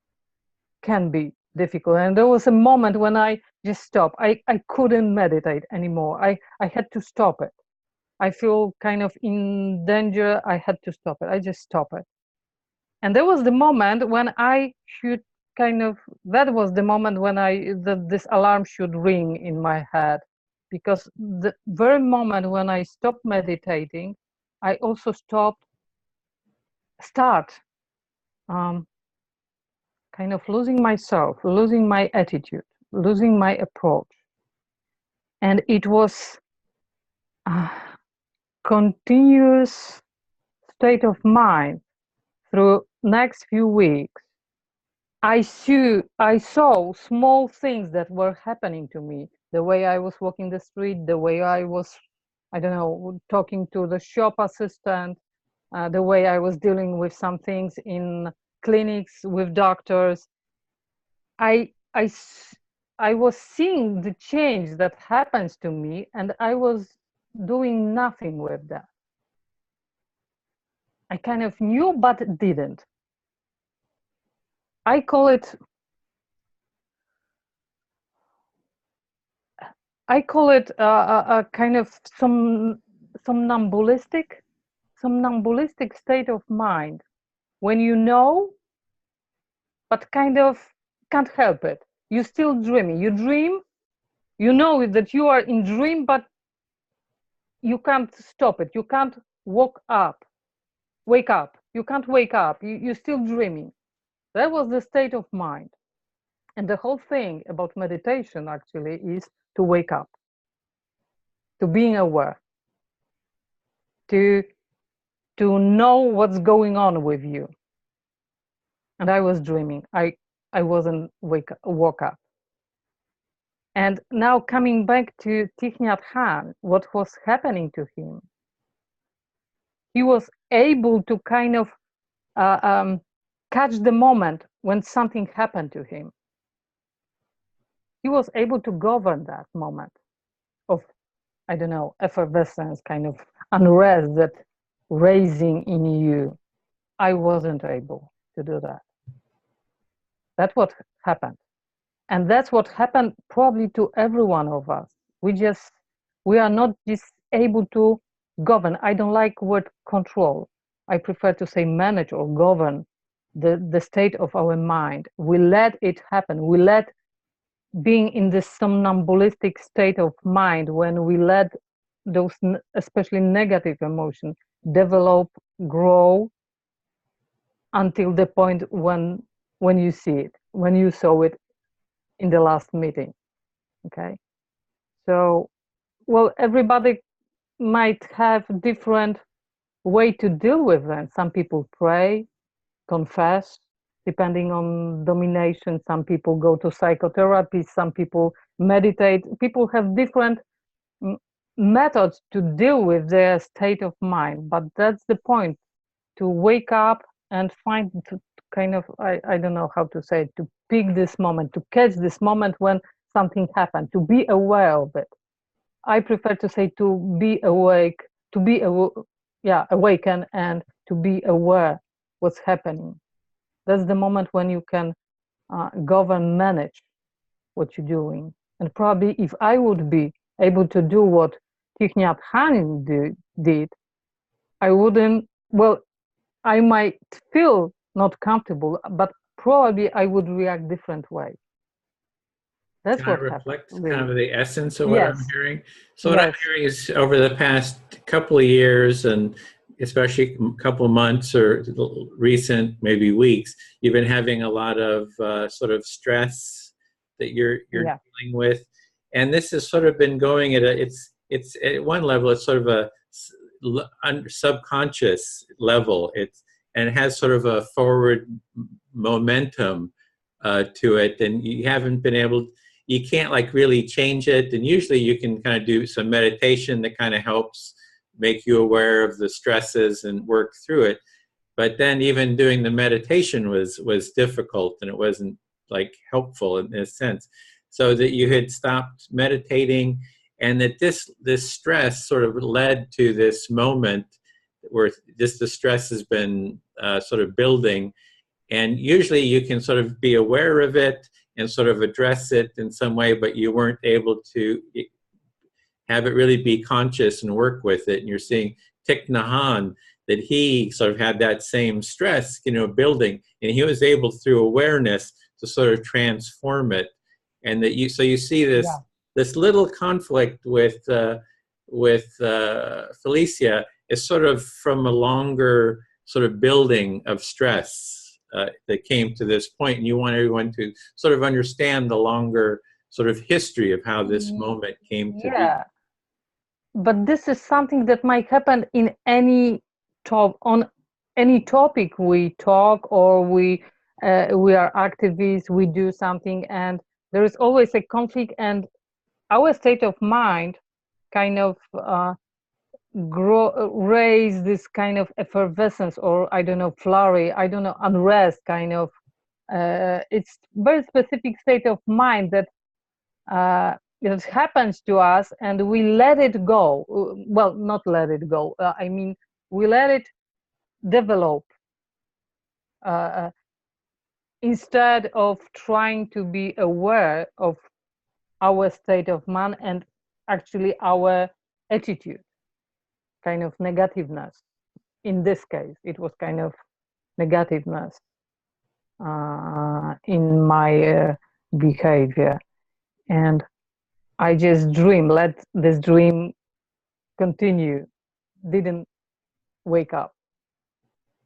can be difficult. And there was a moment when I just stopped. I couldn't meditate anymore. I had to stop it. I feel kind of in danger. I had to stop it. I just stopped it. And there was the moment when I should that was the moment when this alarm should ring in my head, because the very moment when I stopped meditating, I also start kind of losing myself, losing my attitude, losing my approach. And it was a continuous state of mind through next few weeks. I saw small things that were happening to me, the way I was walking the street, the way I was, I don't know, talking to the shop assistant, the way I was dealing with some things in clinics with doctors. I was seeing the change that happens to me, and I was doing nothing with that. I kind of knew, but didn't. I call it a kind of somnambulistic state of mind, when you know, but kind of can't help it. You're still dreaming. You dream, you know that you are in dream, but you can't stop it. You can't wake up. You can't wake up. You're still dreaming. That was the state of mind. And the whole thing about meditation actually is to wake up, to being aware, to know what's going on with you. And I was dreaming. I wasn't woke up. And now coming back to Thich Nhat Hanh, what was happening to him? He was able to kind of catch the moment when something happened to him. He was able to govern that moment of, I don't know, effervescence, kind of unrest that raising in you. I wasn't able to do that. That's what happened. And that's what happened probably to every one of us. We are not just able to govern. I don't like word control. I prefer to say manage or govern the state of our mind. We let it happen. We let being in this somnambulistic state of mind, when we let those especially negative emotions develop, grow until the point when you see it, when you saw it in the last meeting. Okay, so well, everybody might have different way to deal with them. Some people pray, confess, depending on domination. Some people go to psychotherapy, some people meditate. People have different methods to deal with their state of mind, but that's the point, to wake up and find, to kind of, I don't know how to say it, to pick this moment, to catch this moment when something happened, to be aware of it. I prefer to say to be awake, to be awaken, and to be aware what's happening. That's the moment when you can govern, manage what you're doing. And probably if I would be able to do what Thich Nhat Hanh did, I wouldn't, well, I might feel not comfortable, but probably I would react different way. That's Kind of what happened. reflects Really. kind of the essence of what Yes. I'm hearing. So what I'm Yes. hearing is over the past couple of years, and especially a couple of months or recent, maybe weeks, you've been having a lot of sort of stress that you're Yeah. dealing with, and this has sort of been going at it's at one level, it's sort of a subconscious level. And it has sort of a forward momentum to it, and you haven't been able. You can't like really change it, and usually you can kind of do some meditation that kind of helps make you aware of the stresses and work through it. But then even doing the meditation was difficult, and it wasn't like helpful in a sense. So that you had stopped meditating, and that this stress sort of led to this moment where just the stress has been sort of building, and usually you can sort of be aware of it and sort of address it in some way, but you weren't able to have it really be conscious and work with it. And you're seeing Thich Nhat Hanh, that he sort of had that same stress, building, and he was able through awareness to sort of transform it. And that you see this this little conflict with Felicia is sort of from a longer sort of building of stress that came to this point, and you want everyone to sort of understand the longer sort of history of how this moment came to be. But this is something that might happen in any on any topic we talk, or we are activists, we do something, and there is always a conflict, and our state of mind kind of raise this kind of effervescence, or I don't know, flurry, I don't know, unrest, kind of. It's very specific state of mind that it happens to us, and we let it go. Well, not let it go. I mean, we let it develop instead of trying to be aware of our state of mind and actually our attitude, kind of negativeness. In this case, it was kind of negativeness in my behavior, and I just let this dream continue, didn't wake up.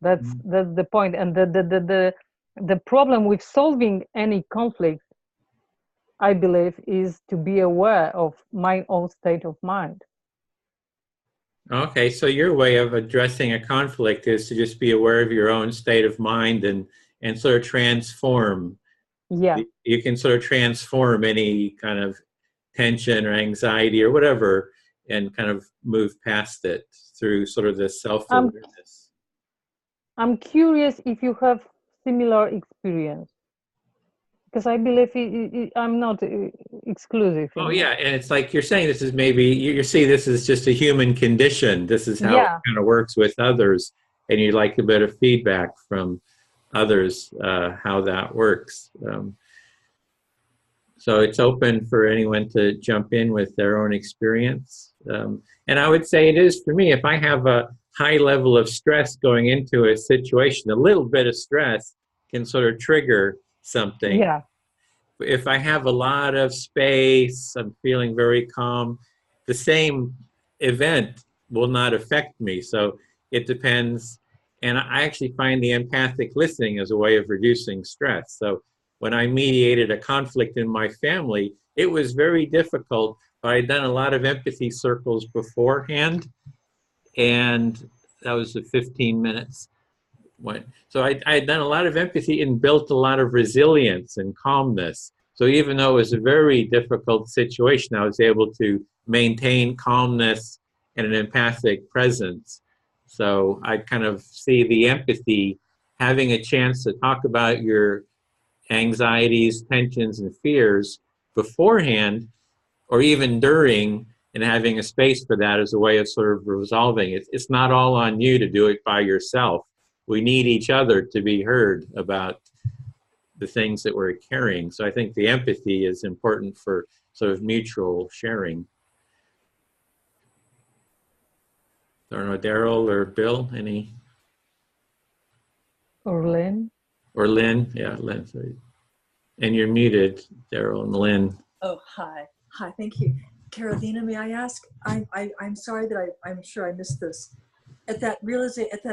That's the point. And the problem with solving any conflict, I believe, is to be aware of my own state of mind. Okay, so your way of addressing a conflict is to just be aware of your own state of mind and sort of transform. Yeah. You can sort of transform any kind of tension or anxiety or whatever and kind of move past it through sort of this self-awareness. I'm curious if you have similar experience, because I believe I'm not exclusive. Oh yeah, and it's like you're saying this is maybe you see this is just a human condition. This is how it kind of works with others, and you'd like a bit of feedback from others how that works. So it's open for anyone to jump in with their own experience. And I would say it is for me. If I have a high level of stress going into a situation, a little bit of stress can sort of trigger something. Yeah. If I have a lot of space, I'm feeling very calm. The same event will not affect me. So it depends. And I actually find the empathic listening as a way of reducing stress. So when I mediated a conflict in my family, it was very difficult, but I'd done a lot of empathy circles beforehand. And that was the 15 minutes. So I had done a lot of empathy and built a lot of resilience and calmness. So even though it was a very difficult situation, I was able to maintain calmness and an empathic presence. So I kind of see the empathy, having a chance to talk about your anxieties, tensions, and fears beforehand, or even during, and having a space for that as a way of sort of resolving it. It's not all on you to do it by yourself. We need each other to be heard about the things that we're carrying. So I think the empathy is important for sort of mutual sharing. I don't know, Daryl or Bill, any? Or Lynn? Or Lynn, yeah, Lynn, sorry. And you're muted, Daryl and Lynn. Oh, hi. Hi, thank you. Carolina, may I ask? I'm sorry that I'm sure I missed this. At that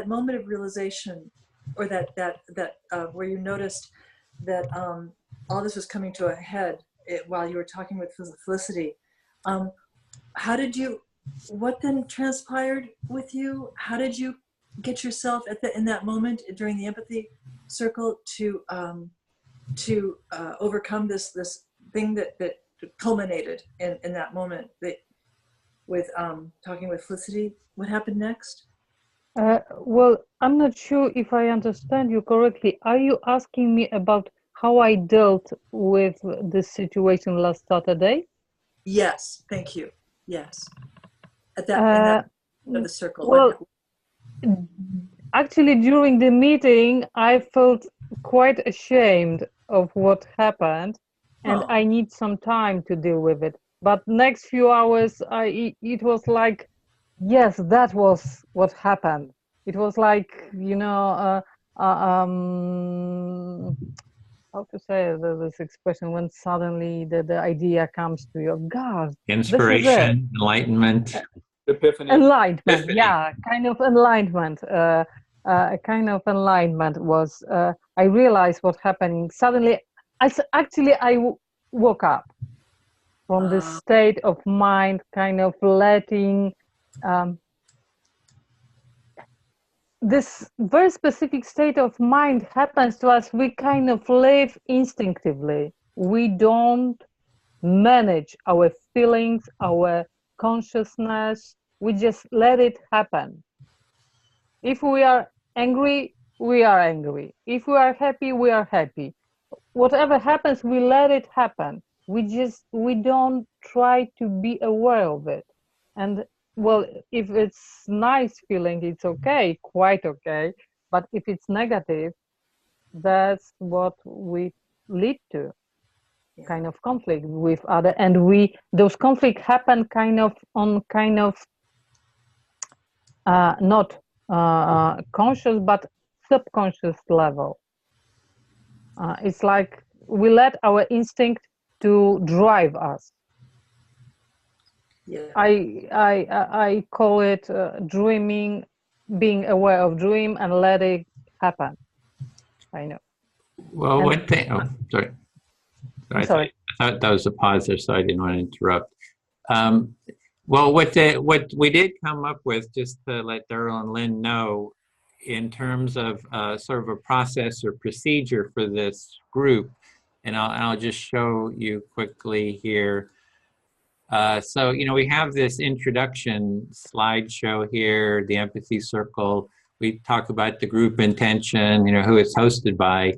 moment of realization, or that where you noticed that all this was coming to a head while you were talking with Felicity, what then transpired with you? How did you get yourself in that moment during the empathy circle to overcome this thing that culminated in that moment with talking with Felicity? What happened next? Well, I'm not sure if I understand you correctly. Are you asking me about how I dealt with this situation last Saturday? Yes, thank you. Yes, in that of the circle. Well, actually, during the meeting, I felt quite ashamed of what happened, and I need some time to deal with it. But next few hours, it was like, yes, that was what happened. It was like, how to say this expression, when suddenly the idea comes to you, God, inspiration, enlightenment. Epiphany. Enlightenment, Epiphany. yeah, kind of enlightenment. A kind of enlightenment was, I realized what happening. Suddenly, I woke up from this state of mind, kind of letting this very specific state of mind happens to us. We kind of live instinctively. We don't manage our feelings, our consciousness. We just let it happen. If we are angry, we are angry. If we are happy, we are happy. Whatever happens, we let it happen. We don't try to be aware of it. And well, if it's nice feeling, it's okay, quite okay. But if it's negative, that's what we lead to, kind of conflict with other. And those conflicts happen kind of on not conscious, but subconscious level. It's like we let our instinct to drive us. Yeah. I call it dreaming, being aware of dream and let it happen. I know. Well, one thing. Oh, sorry. I'm sorry. I thought that was a pause there, so I didn't want to interrupt. Well, what we did come up with, just to let Daryl and Lynn know, in terms of sort of a process or procedure for this group, and I'll just show you quickly here. So, we have this introduction slideshow here, the empathy circle. We talk about the group intention, who it's hosted by,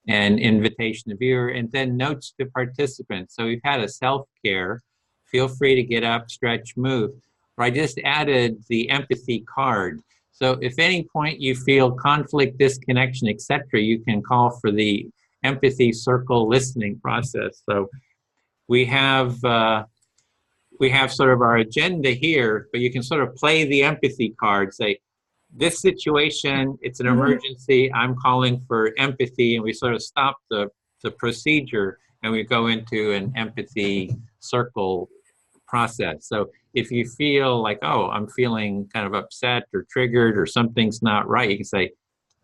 and invitation to viewer, and then notes to participants. So we've had a self-care. Feel free to get up, stretch, move. Or I just added the empathy card. So if any point you feel conflict, disconnection, etc., you can call for the empathy circle listening process. So we have sort of our agenda here, but you can sort of play the empathy card, say, this situation, it's an emergency, I'm calling for empathy, and we sort of stop the procedure and we go into an empathy circle process. So if you feel like, oh, I'm feeling kind of upset or triggered or something's not right, you can say,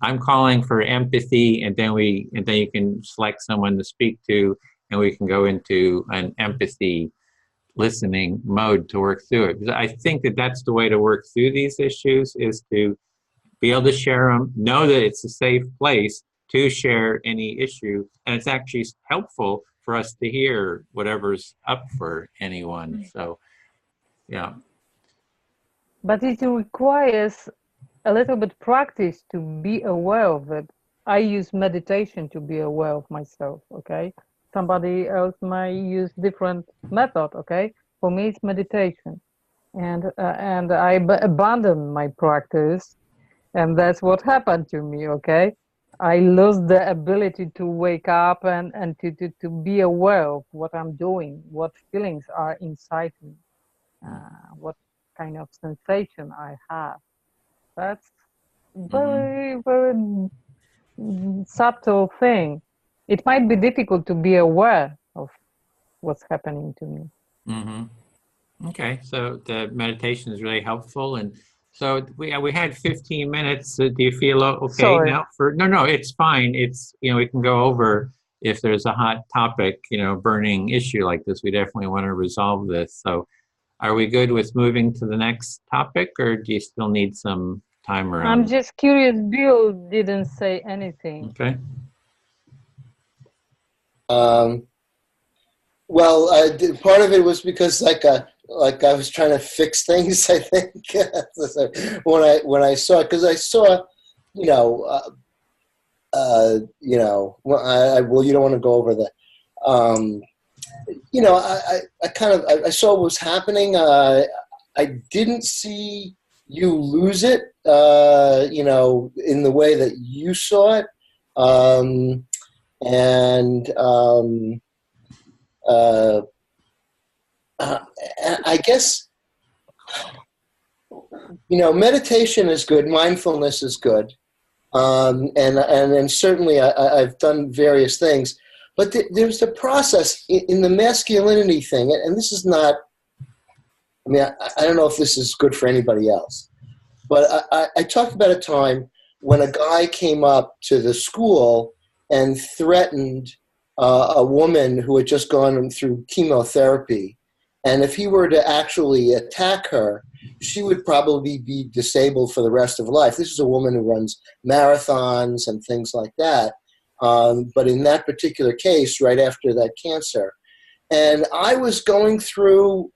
I'm calling for empathy, and then you can select someone to speak to, and we can go into an empathy listening mode to work through it. Because I think that that's the way to work through these issues, is to be able to share them, know that it's a safe place to share any issue, and it's actually helpful for us to hear whatever's up for anyone. So, yeah. But it requires a little bit practice to be aware of it. I use meditation to be aware of myself, okay? Somebody else might use different method, okay? For me, it's meditation. And I abandoned my practice, and that's what happened to me, okay? I lost the ability to wake up and to be aware of what I'm doing, what feelings are inside me, what kind of sensation I have. That's very, very subtle thing. It might be difficult to be aware of what's happening to me. Mm-hmm. Okay, so the meditation is really helpful, and so we had 15 minutes. Do you feel okay Sorry. now? No, it's fine. It's we can go over if there's a hot topic, burning issue like this. We definitely want to resolve this. So, are we good with moving to the next topic, or do you still need some time around? I'm just curious. Bill didn't say anything. Okay. Well, part of it was because like I was trying to fix things. I think when I saw it, because I saw, well, you don't want to go over that. I saw what was happening. I didn't see you lose it, in the way that you saw it, I guess, meditation is good, mindfulness is good, and certainly I've done various things, but there's the process in the masculinity thing, and this is not, I don't know if this is good for anybody else, but I talked about a time when a guy came up to the school and threatened a woman who had just gone through chemotherapy. And if he were to actually attack her, she would probably be disabled for the rest of life. This is a woman who runs marathons and things like that. But in that particular case, right after that cancer. And I was going through,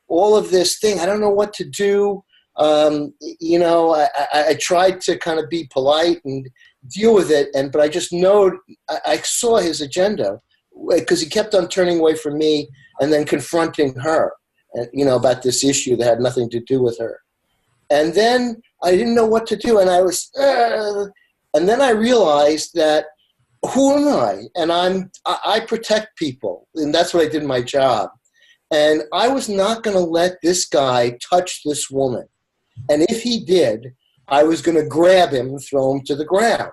all of this thing. I don't know what to do. I tried to kind of be polite and deal with it, but I just know I saw his agenda, because he kept on turning away from me and then confronting her, about this issue that had nothing to do with her. And then I didn't know what to do, and I was, and then I realized that who am I? And I protect people, and that's what I did in my job. And I was not going to let this guy touch this woman. And if he did, I was going to grab him and throw him to the ground.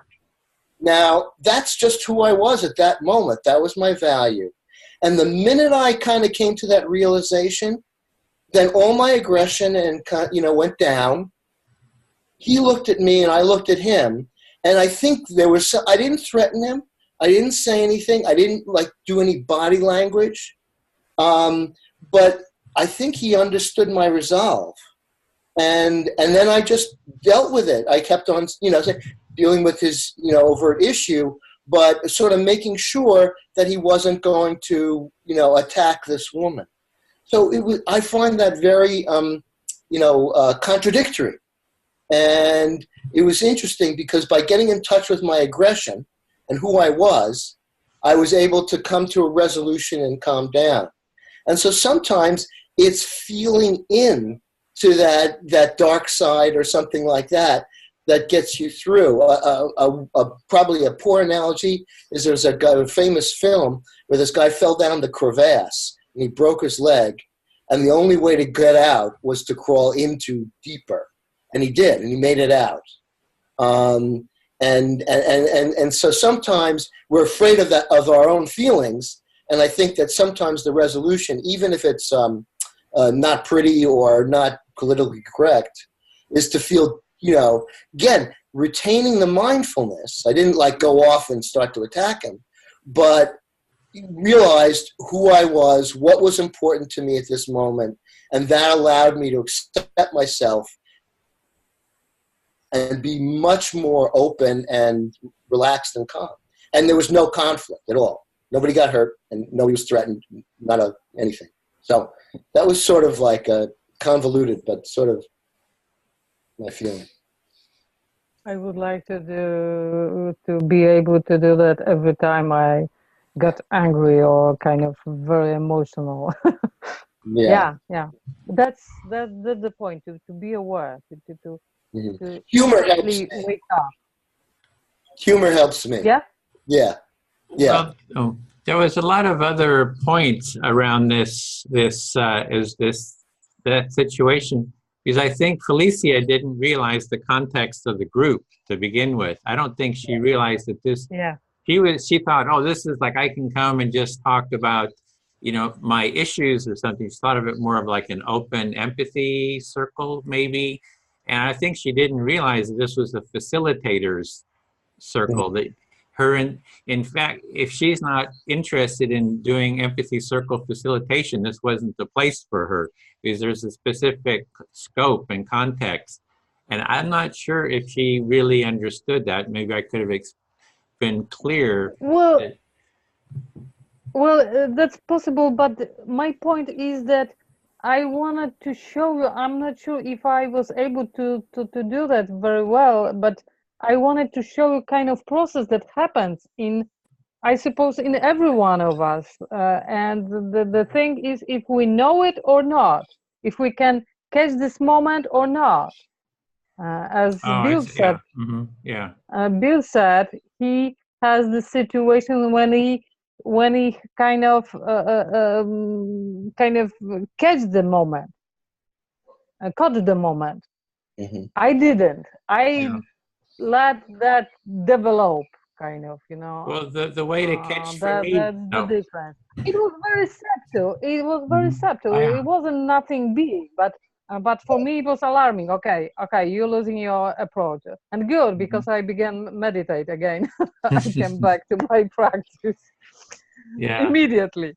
Now, that's just who I was at that moment. That was my value. And the minute I kind of came to that realization, then all my aggression and went down. He looked at me and I looked at him. And I think I didn't threaten him. I didn't say anything. I didn't do any body language. But I think he understood my resolve. And then I just dealt with it. I kept on, dealing with his, overt issue, but sort of making sure that he wasn't going to, attack this woman. So I find that very, contradictory. And it was interesting because by getting in touch with my aggression and who I was able to come to a resolution and calm down. And so sometimes it's feeling in to that dark side or something like that gets you through. Probably a poor analogy is there's a famous film where this guy fell down the crevasse and he broke his leg, and the only way to get out was to crawl into deeper, and he did, and he made it out. And so sometimes we're afraid of our own feelings, and I think that sometimes the resolution, even if it's not pretty or not politically correct, is to feel, again, retaining the mindfulness. I didn't like go off and start to attack him, but realized who I was, what was important to me at this moment, and that allowed me to accept myself and be much more open and relaxed and calm. And there was no conflict at all. Nobody got hurt, and nobody was threatened, anything. So that was sort of like a convoluted, but sort of my feeling. I would like to be able to do that every time I got angry or kind of very emotional. Yeah. That's the point, to be aware, to humor helps me. Wake up. Humor helps me. Yeah. Well, there was a lot of other points around that situation, because I think Felicia didn't realize the context of the group to begin with. I don't think she realized that this. Yeah. She thought, oh, this is like I can come and just talk about, my issues or something. She thought of it more of like an open empathy circle, maybe. And I think she didn't realize that this was a facilitators circle. That her, in fact, if she's not interested in doing empathy circle facilitation, this wasn't the place for her, because there's a specific scope and context. And I'm not sure if she really understood that. Maybe I could have been clear. Well, that's possible, but my point is that I wanted to show you, I'm not sure if I was able to do that very well, but I wanted to show you kind of process that happens I suppose, in every one of us. And the thing is, if we know it or not, if we can catch this moment or not. As Bill said, Bill said he has the situation when he kind of catch the moment, caught the moment. I didn't. I let that develop, kind of, Well, the way to catch for me, that's the difference. It was very subtle. It was very subtle. It wasn't nothing big, but for me it was alarming. Okay, you're losing your approach, and good, because I began meditate again. I came back to my practice immediately.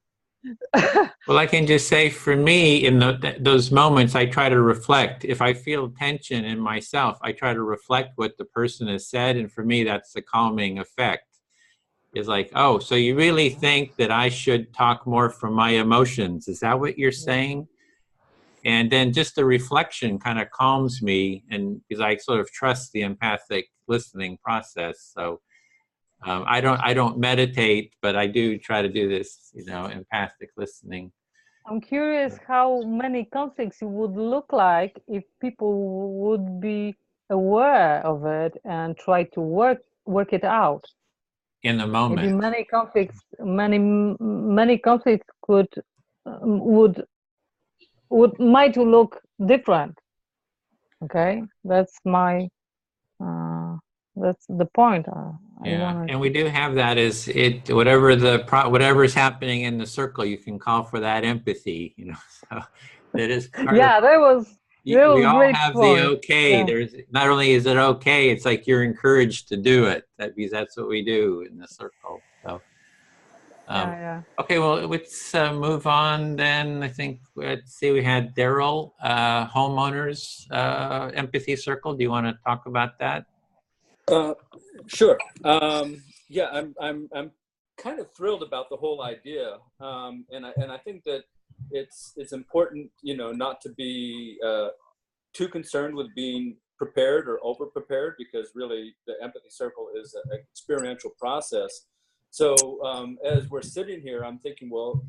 Well, I can just say, for me, in those moments, I try to reflect. If I feel tension in myself, I try to reflect what the person has said, and for me, that's the calming effect. It's like, oh, so you really think that I should talk more from my emotions? Is that what you're saying? And then just the reflection kind of calms me, and because I sort of trust the empathic listening process. So I don't meditate, but I do try to do this, empathic listening. I'm curious how many conflicts it would look like if people would be aware of it and try to work it out in the moment. Maybe many conflicts might look different. Okay, that's my that's the point. And we do have that as whatever's happening in the circle, you can call for that empathy. So that is part that was. We all have the okay. Yeah. There's not only is it okay, it's like you're encouraged to do it. Because that's what we do in the circle. So, okay, well, let's move on then. I think let's see. We had Daryl, homeowners empathy circle. Do you want to talk about that? Sure. Yeah, I'm kind of thrilled about the whole idea, and I think that it's important, not to be too concerned with being prepared or over prepared, because really the empathy circle is an experiential process. So as we're sitting here, I'm thinking, well,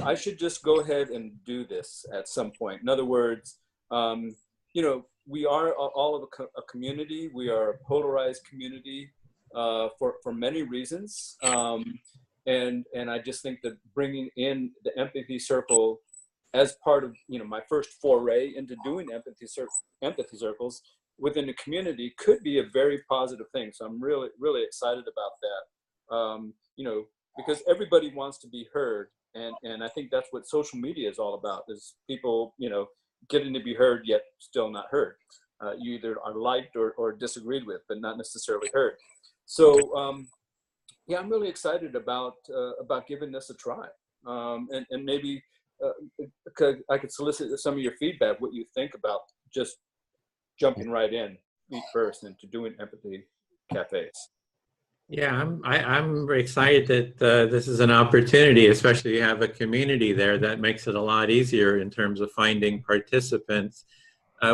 I should just go ahead and do this at some point. In other words, we are all of a community. We are a polarized community for many reasons. And I just think that bringing in the empathy circle as part of, my first foray into doing empathy circles within the community could be a very positive thing. So I'm really, really excited about that. Because everybody wants to be heard. And I think that's what social media is all about, is people, you know, getting to be heard yet still not heard. You either are liked or disagreed with, but not necessarily heard. So yeah, I'm really excited about giving this a try, and maybe I could solicit some of your feedback, what you think about just jumping right in feet first into doing empathy cafes. Yeah, I'm very excited that this is an opportunity, especially you have a community there that makes it a lot easier in terms of finding participants.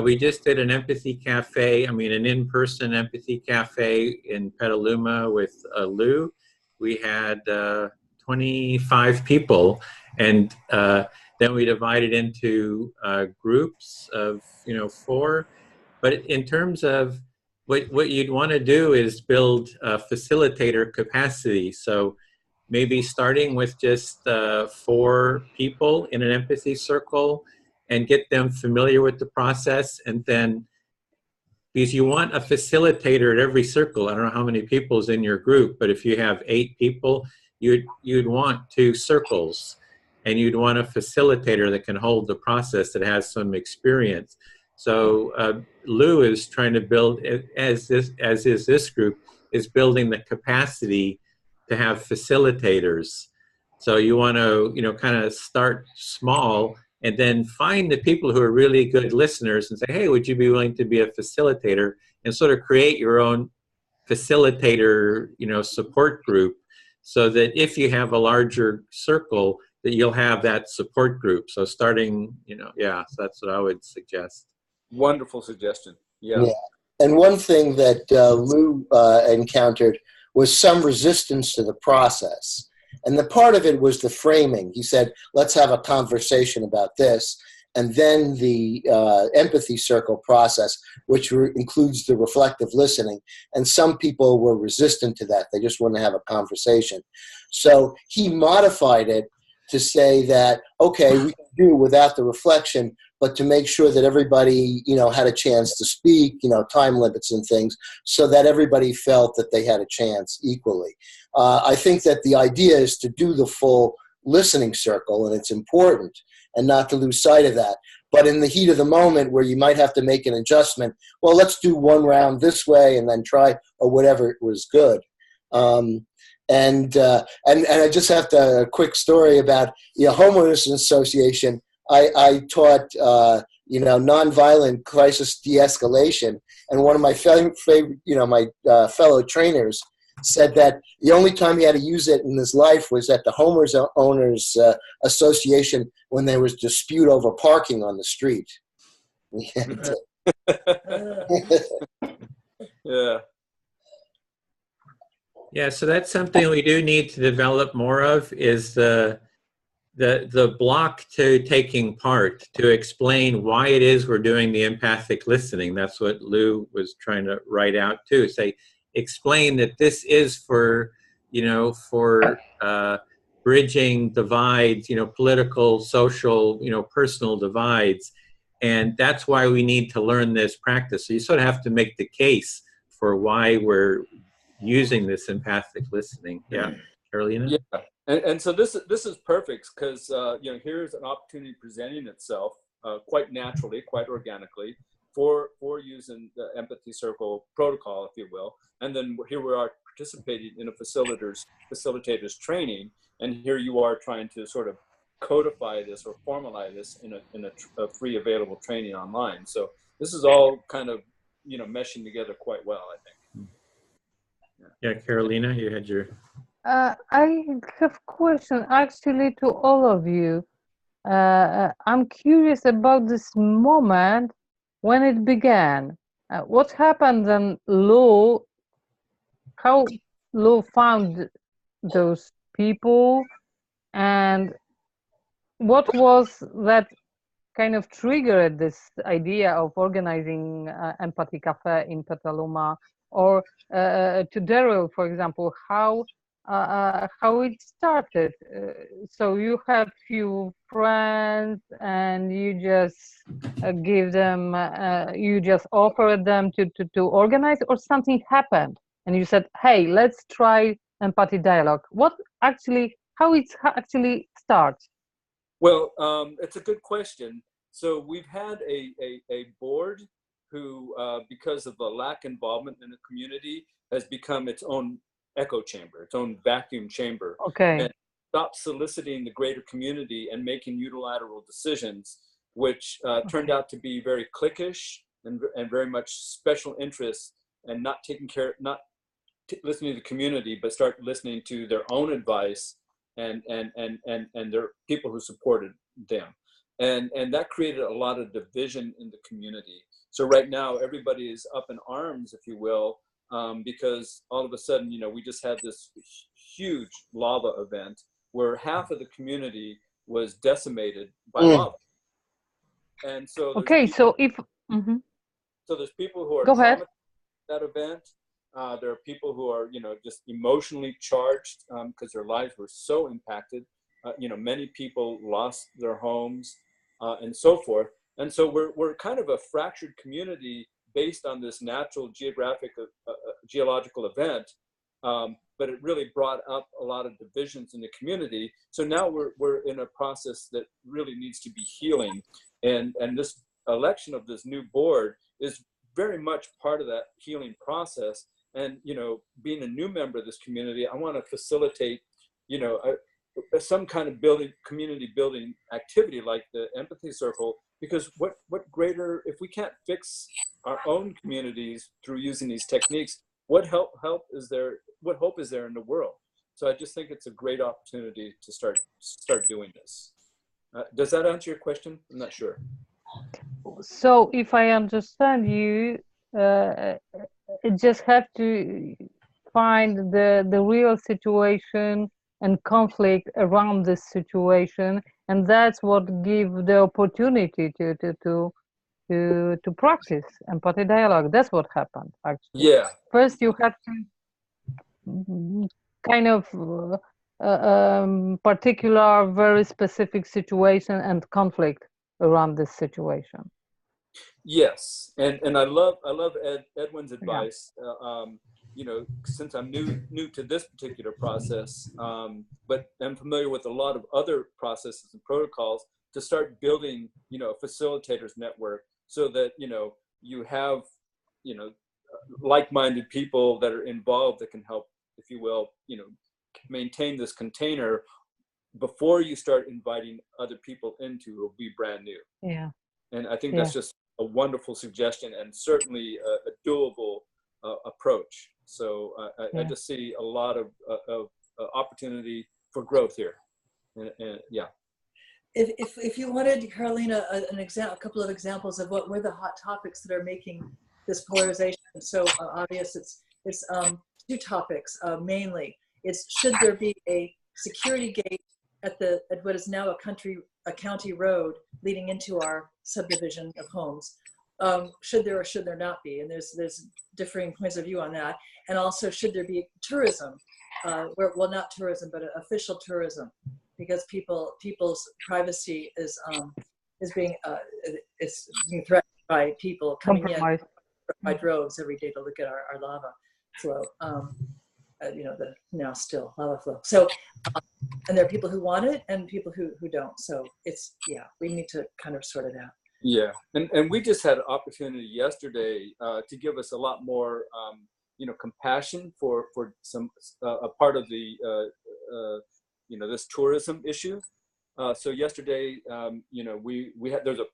We just did an empathy cafe, an in-person empathy cafe in Petaluma with Lou. We had 25 people, and then we divided into groups of 4. But in terms of what you'd want to do is build facilitator capacity. So maybe starting with just 4 people in an empathy circle and get them familiar with the process. And then, because you want a facilitator at every circle. I don't know how many people is in your group, but if you have 8 people, you'd want 2 circles, and you'd want a facilitator that can hold the process, that has some experience. So Lou is trying to build, as is this group, is building the capacity to have facilitators. So you want to, kind of start small and then find the people who are really good listeners and say, hey, would you be willing to be a facilitator, and sort of create your own facilitator, support group, so that if you have a larger circle, that you'll have that support group. So starting, so that's what I would suggest. Wonderful suggestion. Yeah. And one thing that Lou encountered was some resistance to the process. And the part of it was the framing. He said, let's have a conversation about this. And then the empathy circle process, which includes the reflective listening. And some people were resistant to that. They just wanted to have a conversation. So he modified it to say that, okay, we can do without the reflection, but to make sure that everybody, had a chance to speak, time limits and things, so that everybody felt that they had a chance equally. I think that the idea is to do the full listening circle, and it's important, and not to lose sight of that. But in the heat of the moment where you might have to make an adjustment, well, let's do one round this way and then try, or whatever was good. And I just have a quick story about homeowners association. I taught nonviolent crisis de-escalation, and one of my fellow trainers said that the only time he had to use it in his life was at the homeowners association when there was dispute over parking on the street. Yeah. Yeah, so that's something we do need to develop more of, is the block to taking part, to explain why it is we're doing the empathic listening. That's what Lou was trying to write out too. Say, explain that this is for bridging divides, political, social, personal divides. And that's why we need to learn this practice. So you sort of have to make the case for why we're using this empathic listening. Yeah, Carolina? Yeah, and so this is perfect, because here's an opportunity presenting itself quite naturally, quite organically, for using the empathy circle protocol, if you will. And then here we are participating in a facilitators training, and here you are trying to sort of codify this or formalize this in a free available training online. So this is all kind of meshing together quite well, I think. Yeah, Carolina, you had your... I have a question actually to all of you. I'm curious about this moment when it began. What happened then, Lou? How Lou found those people, and what was that kind of triggered this idea of organizing Empathy Cafe in Petaluma? Or to Daryl, for example, how it started. So you have few friends and you just give them, you just offered them to organize, or something happened and you said, hey, let's try empathy dialogue. What actually how it actually starts? Well, it's a good question. So we've had a board who, because of the lack involvement in the community, has become its own echo chamber, its own vacuum chamber, Okay. and stopped soliciting the greater community and making unilateral decisions, which turned out to be very cliquish and very much special interests, and not taking care, not listening to the community, but start listening to their own advice and their people who supported them. And that created a lot of division in the community. So right now, everybody is up in arms, if you will, because all of a sudden, you know, we just had this huge lava event where half of the community was decimated by lava. And so there's Okay, people, so if so there's people who are go ahead. traumatized by that event. There are people who are, you know, just emotionally charged because their lives were so impacted. You know, many people lost their homes and so forth. And so we're kind of a fractured community based on this natural geological event. But it really brought up a lot of divisions in the community. So now we're in a process that really needs to be healing. And this election of this new board is very much part of that healing process. And, you know, being a new member of this community, I want to facilitate, you know, some kind of community building activity like the empathy circle, because what greater, if we can't fix our own communities through using these techniques, what hope is there in the world? So I just think it's a great opportunity to start doing this. Does that answer your question? I'm not sure. So if I understand you, it just have to find the real situation and conflict around this situation, and that's what give the opportunity to practice empathy dialogue. That's what happened actually. Yeah. First, you have to kind of particular, very specific situation and conflict around this situation. Yes, and I love Edwin's advice. You know, since I'm new to this particular process, but I'm familiar with a lot of other processes and protocols, to start building, you know, a facilitators network, so that, you know, you have, you know, like-minded people that are involved that can help, if you will, you know, maintain this container before you start inviting other people into who will be brand new. Yeah. And I think that's just a wonderful suggestion, and certainly a doable approach. So I just see a lot of opportunity for growth here. And yeah. If you wanted, Carolina, a couple of examples of what were the hot topics that are making this polarization so obvious, it's two topics mainly. It's, should there be a security gate at what is now a county road leading into our subdivision of homes? Should there or should there not be? And there's differing points of view on that. And also, should there be tourism? Well, not tourism, but official tourism, because people's privacy is being threatened by people coming in by droves every day to look at our lava flow. You know, the now still lava flow. So, and there are people who want it and people who don't. So it's, yeah, we need to kind of sort it out. Yeah, and we just had an opportunity yesterday to give us a lot more, you know, compassion for some a part of the you know, this tourism issue. So yesterday, you know, we had, there's a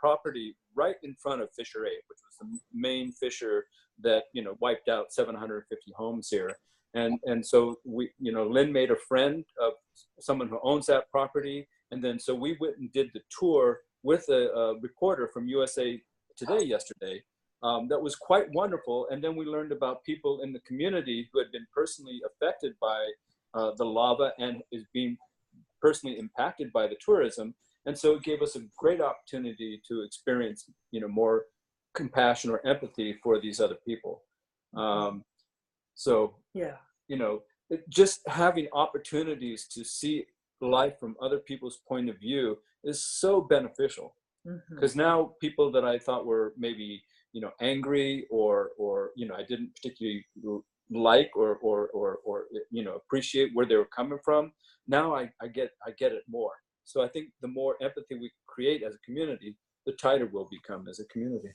property right in front of Fissure 8, which was the main fissure that, you know, wiped out 750 homes here. And so we, you know, Lynn made a friend of someone who owns that property, and then so we went and did the tour with a reporter from USA Today yesterday. That was quite wonderful. And then we learned about people in the community who had been personally affected by the lava and is being personally impacted by the tourism. And so it gave us a great opportunity to experience, you know, more compassion or empathy for these other people. So, yeah, you know, just having opportunities to see life from other people's point of view is so beneficial. Because now people that I thought were maybe, you know, angry or, you know, I didn't particularly like or appreciate where they were coming from. Now I get it more. So I think the more empathy we create as a community, the tighter we'll become as a community.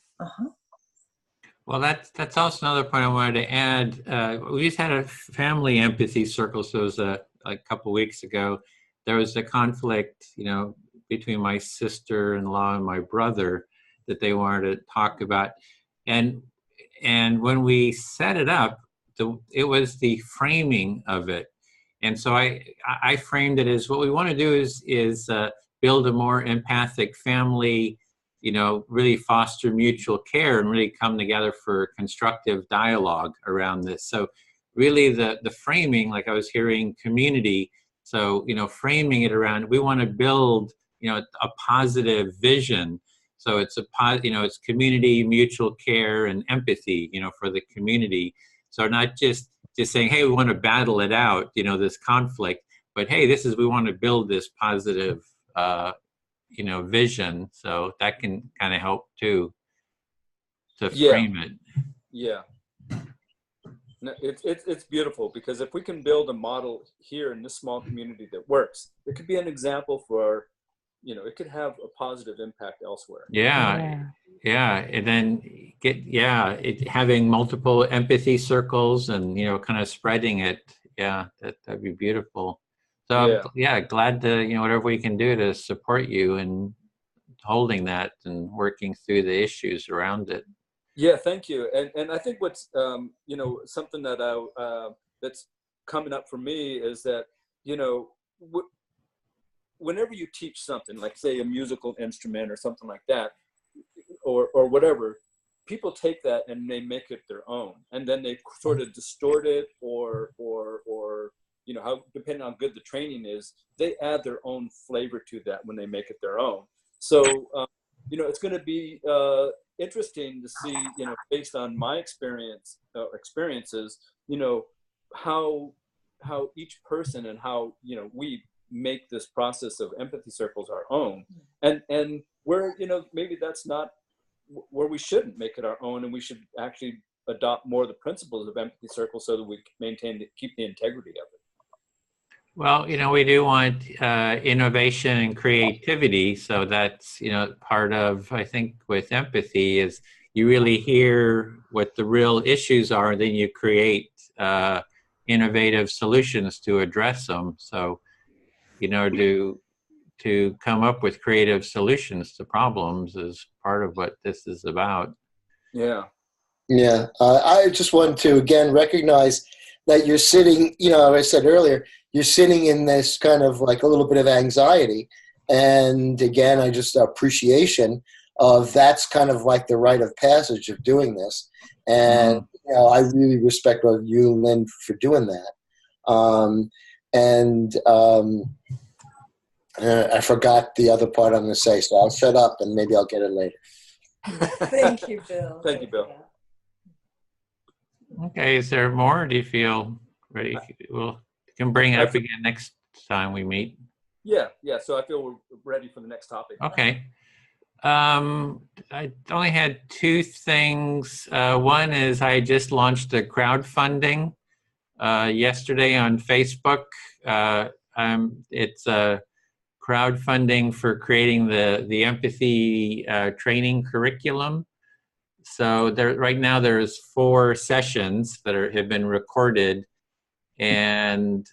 Well, that's also another point I wanted to add. We just had a family empathy circle, so it was a couple weeks ago. There was a conflict, between my sister-in-law and my brother that they wanted to talk about, and when we set it up, it was the framing of it, and so I framed it as what we want to do is build a more empathic family. Really foster mutual care and really come together for constructive dialogue around this. So really the framing, like I was hearing community, so, framing it around, we want to build, a positive vision. So it's it's community, mutual care, and empathy, for the community. So not just saying, hey, we want to battle it out, this conflict, but hey, we want to build this positive, vision. So that can kind of help too, to frame it. Yeah. No, it's beautiful, because if we can build a model here in this small community that works, it could be an example for, it could have a positive impact elsewhere. Yeah. And then having multiple empathy circles and, kind of spreading it. Yeah, that'd be beautiful. So glad to, whatever we can do to support you in holding that and working through the issues around it. Yeah, thank you. And I think what's, something that that's coming up for me is that, whenever you teach something, like say a musical instrument or something like that, or whatever, people take that and they make it their own, and then they sort of distort it, or how, depending on how good the training is, they add their own flavor to that when they make it their own. So, it's going to be interesting to see, based on my experiences, how each person and how, we make this process of empathy circles our own, and where, maybe that's not where we shouldn't make it our own, and we should actually adopt more of the principles of empathy circles so that we keep the integrity of it. Well, we do want innovation and creativity. So that's, part of, I think, with empathy is you really hear what the real issues are, and then you create innovative solutions to address them. So, to come up with creative solutions to problems is part of what this is about. Yeah. Yeah. I just want to, again, recognize that you're sitting, as I said earlier, you're sitting in this kind of like a little bit of anxiety. And again, I just appreciation of that's kind of like the rite of passage of doing this. And, I really respect you, Lynn, for doing that. I forgot the other part I'm going to say, so I'll shut up and maybe I'll get it later. Thank you, Bill. Thank you, Bill. Okay, is there more? Do you feel ready? We can bring it up again next time we meet. Yeah. So I feel we're ready for the next topic. Okay. I only had two things. One is I just launched a crowdfunding yesterday on Facebook. It's a crowdfunding for creating the empathy training curriculum. So right now there's 4 sessions that have been recorded, and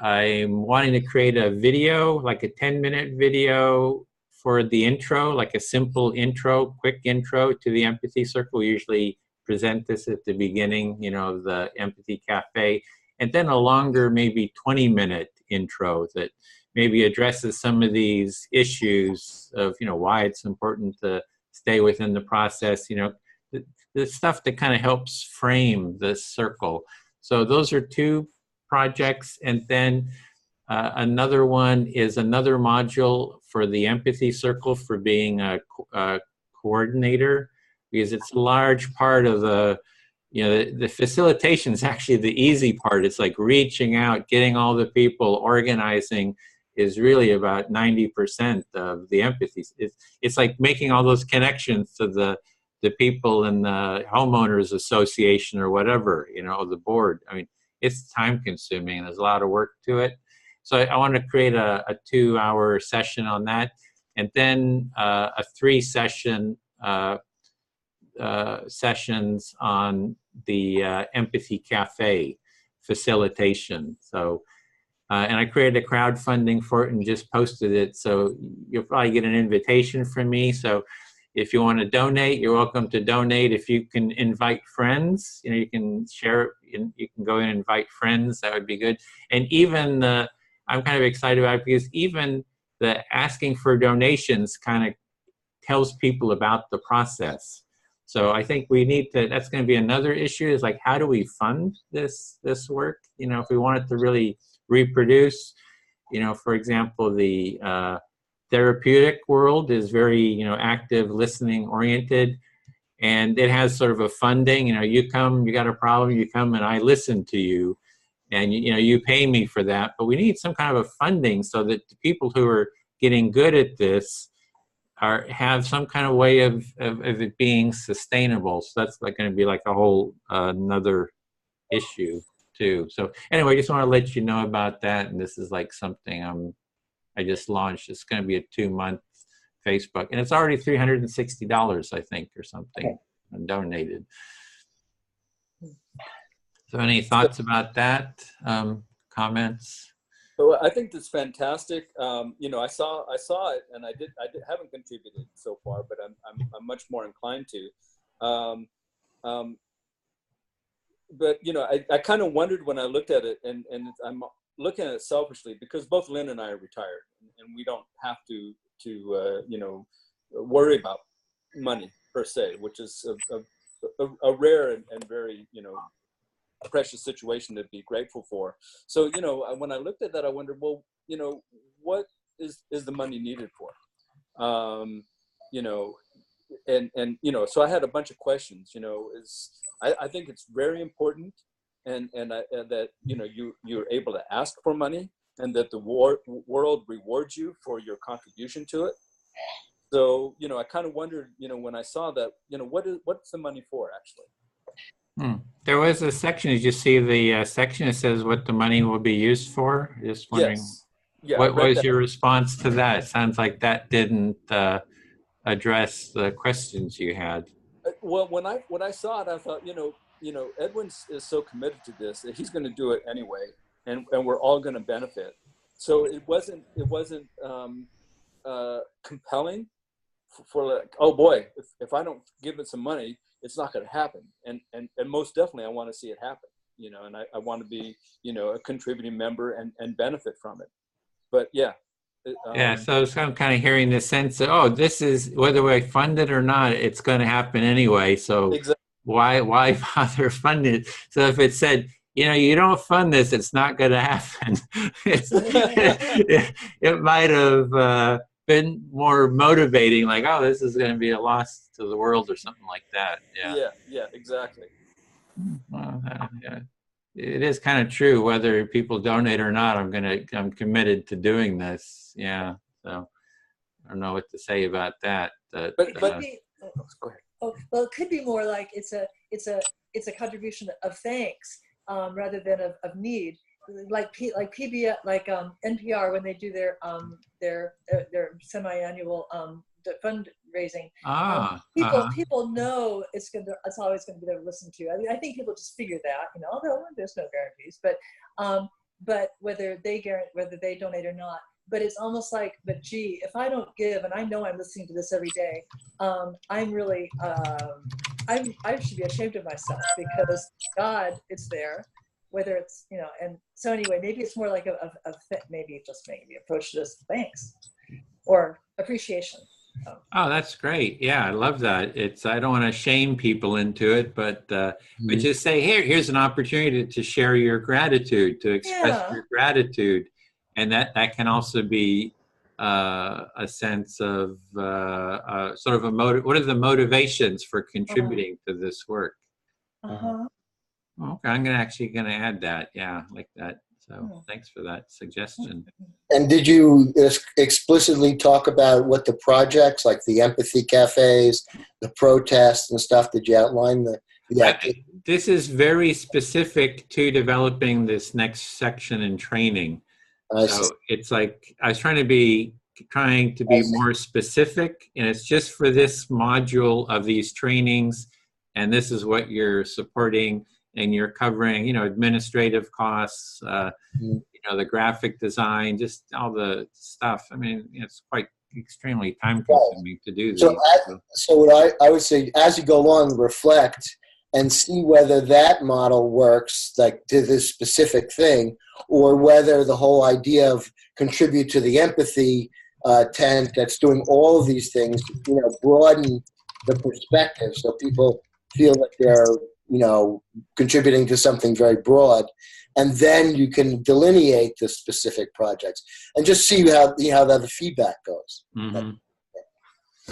I'm wanting to create a video, like a 10-minute video for the intro, like a simple intro, quick intro to the Empathy Circle. We usually present this at the beginning, of the Empathy Cafe, and then a longer, maybe 20-minute intro that maybe addresses some of these issues of, why it's important to stay within the process, the stuff that kind of helps frame this circle. So those are 2 projects. And then another one is another module for the Empathy Circle for being a coordinator, because it's a large part of the facilitation is actually the easy part. It's like reaching out, getting all the people, organizing is really about 90% of the empathy. It's like making all those connections to the the people in the homeowners association or whatever, you know, the board. I mean, it's time consuming and there's a lot of work to it. So I want to create a 2-hour session on that, and then a 3 sessions on the Empathy Cafe facilitation. So, and I created a crowdfunding for it and just posted it. So you'll probably get an invitation from me. So if you want to donate, you're welcome to donate. If you can invite friends, you know, you can share it. You can go in and invite friends. That would be good. And even I'm kind of excited about it because even the asking for donations kind of tells people about the process. So I think we need to, that's going to be another issue, is like, how do we fund this work? You know, if we want it to really reproduce, you know, for example, the therapeutic world is very, you know, active, listening oriented, and it has sort of a funding, you know, you come, you got a problem, you come and I listen to you, and you know, you pay me for that. But we need some kind of a funding so that the people who are getting good at this have some kind of way of it being sustainable. So that's like going to be like a whole another issue too. So anyway, I just want to let you know about that. And this is like something I just launched. It's going to be a 2-month Facebook, and it's already $360, I think, or something, donated. So any thoughts about that? Comments? So I think that's fantastic. You know, I saw it, and I haven't contributed so far, but I'm much more inclined to. But you know, I kind of wondered when I looked at it, and I'm looking at it selfishly because both Lynn and I are retired, and we don't have to you know, worry about money per se, which is a rare and very, you know, precious situation to be grateful for. So, you know, when I looked at that, I wondered, well, you know, what is the money needed for? You know, and you know, so I had a bunch of questions. You know, I think it's very important, and that, you know, you're able to ask for money, and that the world rewards you for your contribution to it. So, you know, I kind of wondered, you know, when I saw that, you know, what's the money for actually? There was a section, did you see the section that says what the money will be used for? Just wondering, Yes. Yeah, what was your response to that? It sounds like that didn't address the questions you had. Well, when I saw it, I thought, you know, Edwin is so committed to this that he's going to do it anyway, and we're all going to benefit. So it wasn't compelling for like, oh boy, if I don't give it some money, it's not going to happen. And most definitely I want to see it happen, you know, and I want to be, you know, a contributing member and benefit from it. But yeah. Yeah, so I'm kind of hearing the sense that, oh, this is, whether we fund it or not, it's going to happen anyway. So exactly. why bother funding it? So if it said, you know, you don't fund this, it's not going to happen. It might have been more motivating, like, oh, this is going to be a loss to the world or something like that. Yeah, exactly. Well, yeah. It is kind of true, whether people donate or not, I'm committed to doing this. Yeah. So I don't know what to say about that. But go ahead. Oh, well, it could be more like it's a contribution of thanks rather than of need. Like PBS, like NPR, when they do their semi-annual fundraising, people know it's always going to be there to listen to. I mean, I think people just figure that, you know, although there's no guarantees, but whether they donate or not. But it's almost like, but gee, if I don't give, and I know I'm listening to this every day, I'm really, I should be ashamed of myself, because God, it's there, whether it's, you know, and so anyway, maybe it's more like maybe approach this thanks or appreciation. Oh, that's great. Yeah, I love that. I don't want to shame people into it, but just say, here's an opportunity to share your gratitude, to express your gratitude. And that can also be a sense of sort of what are the motivations for contributing to this work? Okay, I'm actually going to add that. Yeah, like that. So thanks for that suggestion. And did you explicitly talk about what the projects, like the empathy cafes, the protests and stuff, did you outline this is very specific to developing this next section in training. So it's like I was trying to be more specific, and it's just for this module of these trainings, and this is what you're supporting, and you're covering, you know, administrative costs, you know, the graphic design, just all the stuff. I mean, it's quite extremely time consuming to do these. So what I would say, as you go along, reflect and see whether that model works, like to this specific thing, or whether the whole idea of contribute to the empathy tent that's doing all of these things, you know, broaden the perspective so people feel that they're, you know, contributing to something very broad, and then you can delineate the specific projects and just see how the feedback goes.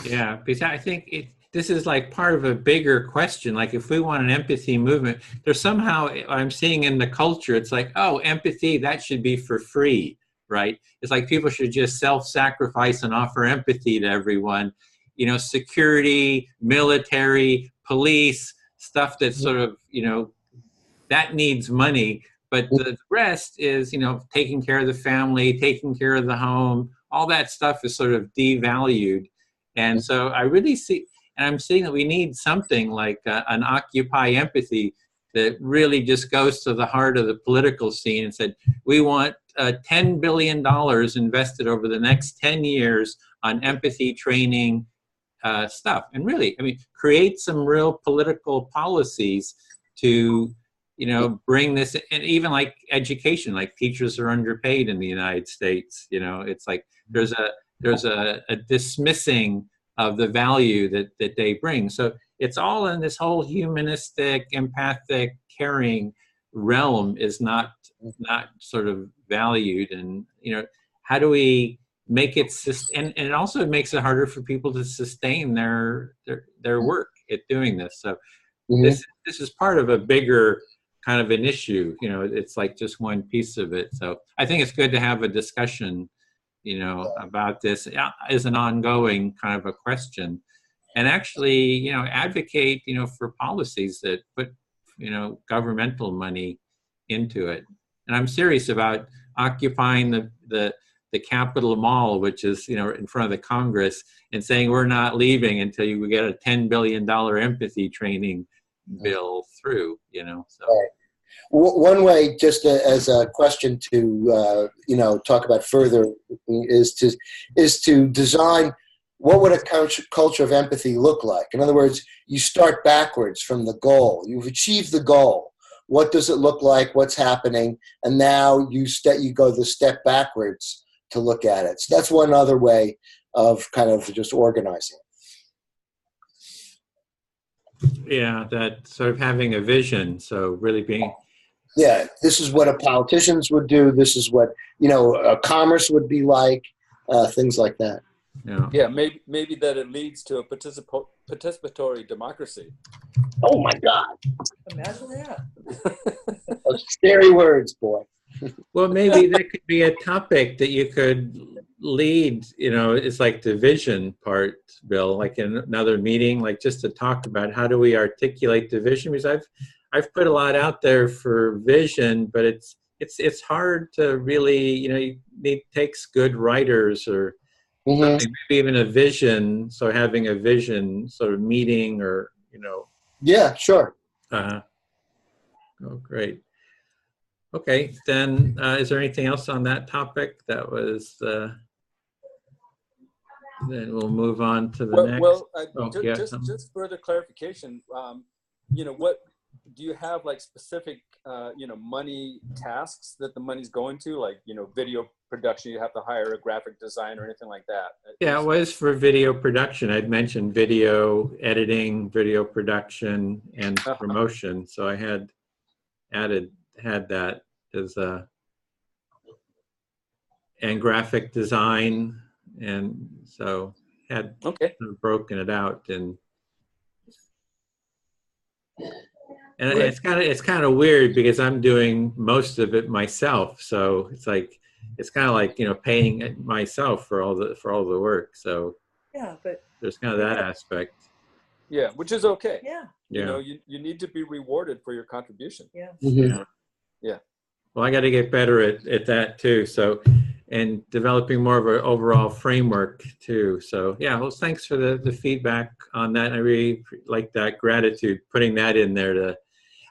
Yeah, because I think this is like part of a bigger question. Like if we want an empathy movement, there's somehow I'm seeing in the culture, it's like, oh, empathy, that should be for free, right? It's like people should just self-sacrifice and offer empathy to everyone. You know, security, military, police, stuff that's sort of, you know, that needs money. But the rest is, you know, taking care of the family, taking care of the home, all that stuff is sort of devalued. And so I really see, and I'm seeing that we need something like an Occupy Empathy that really just goes to the heart of the political scene and said, we want $10 billion invested over the next 10 years on empathy training stuff. And really, I mean, create some real political policies to, you know, bring this, and even like education, like teachers are underpaid in the United States. You know, it's like there's a dismissing of the value that they bring. So it's all in this whole humanistic, empathic, caring realm is not sort of valued. And, you know, how do we make it, and it also makes it harder for people to sustain their work at doing this. So this is part of a bigger kind of an issue. You know, it's like just one piece of it. So I think it's good to have a discussion, you know, about this as an ongoing kind of a question, and actually, you know, advocate, you know, for policies that put, you know, governmental money into it. And I'm serious about occupying the Capitol Mall, which is, you know, in front of the Congress, and saying we're not leaving until you get a $10 billion empathy training bill through, you know. So. Right. One way, just as a question to you know, talk about further, is to design what would a culture of empathy look like. In other words, you start backwards from the goal. You've achieved the goal. What does it look like? What's happening? And now you go the step backwards to look at it. So that's one other way of kind of just organizing. Yeah, that sort of having a vision. So really being. Yeah, this is what a politicians would do. This is what, you know, a commerce would be like, things like that. Yeah, maybe that it leads to a participatory democracy. Oh my God! Imagine that. Those scary words, boy. Well, maybe that could be a topic that you could lead. You know, it's like the vision part, Bill. Like in another meeting, like just to talk about how do we articulate the vision, because I've put a lot out there for vision, but it's hard to really, you know, it takes good writers or something, maybe even a vision. So having a vision sort of meeting, or, you know. Yeah, sure. Oh, great. Okay, then is there anything else on that topic? That was, then we'll move on to the next. Well, just further clarification, you know, what do you have, like specific, you know, money tasks that the money's going to, like, you know, video production, you have to hire a graphic designer or anything like that? Yeah, it was for video production. I'd mentioned video editing, video production, and promotion. So I had that as and graphic design, and so had broken it out. And Right. it's kind of weird because I'm doing most of it myself. So it's kind of like, paying it myself for all the work. So Yeah, but there's kind of that aspect. Yeah, which is okay. yeah, You know, you need to be rewarded for your contribution. yeah. Mhm. Yeah. Well, I got to get better at that too. So, and developing more of an overall framework too. So yeah, well, thanks for the feedback on that. I really like that gratitude, putting that in there.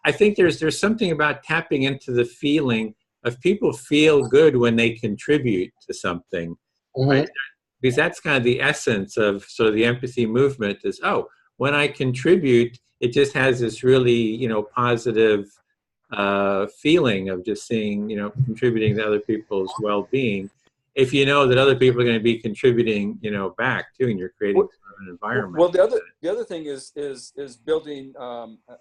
I think there's something about tapping into the feeling of people feel good when they contribute to something, right? Mhm. Because that's kind of the essence of sort of the empathy movement is, oh, when I contribute, it just has this really, positive feeling of just seeing, contributing to other people's well-being. If you know that other people are going to be contributing, back too, and you're creating sort of an environment. Well, the other thing is building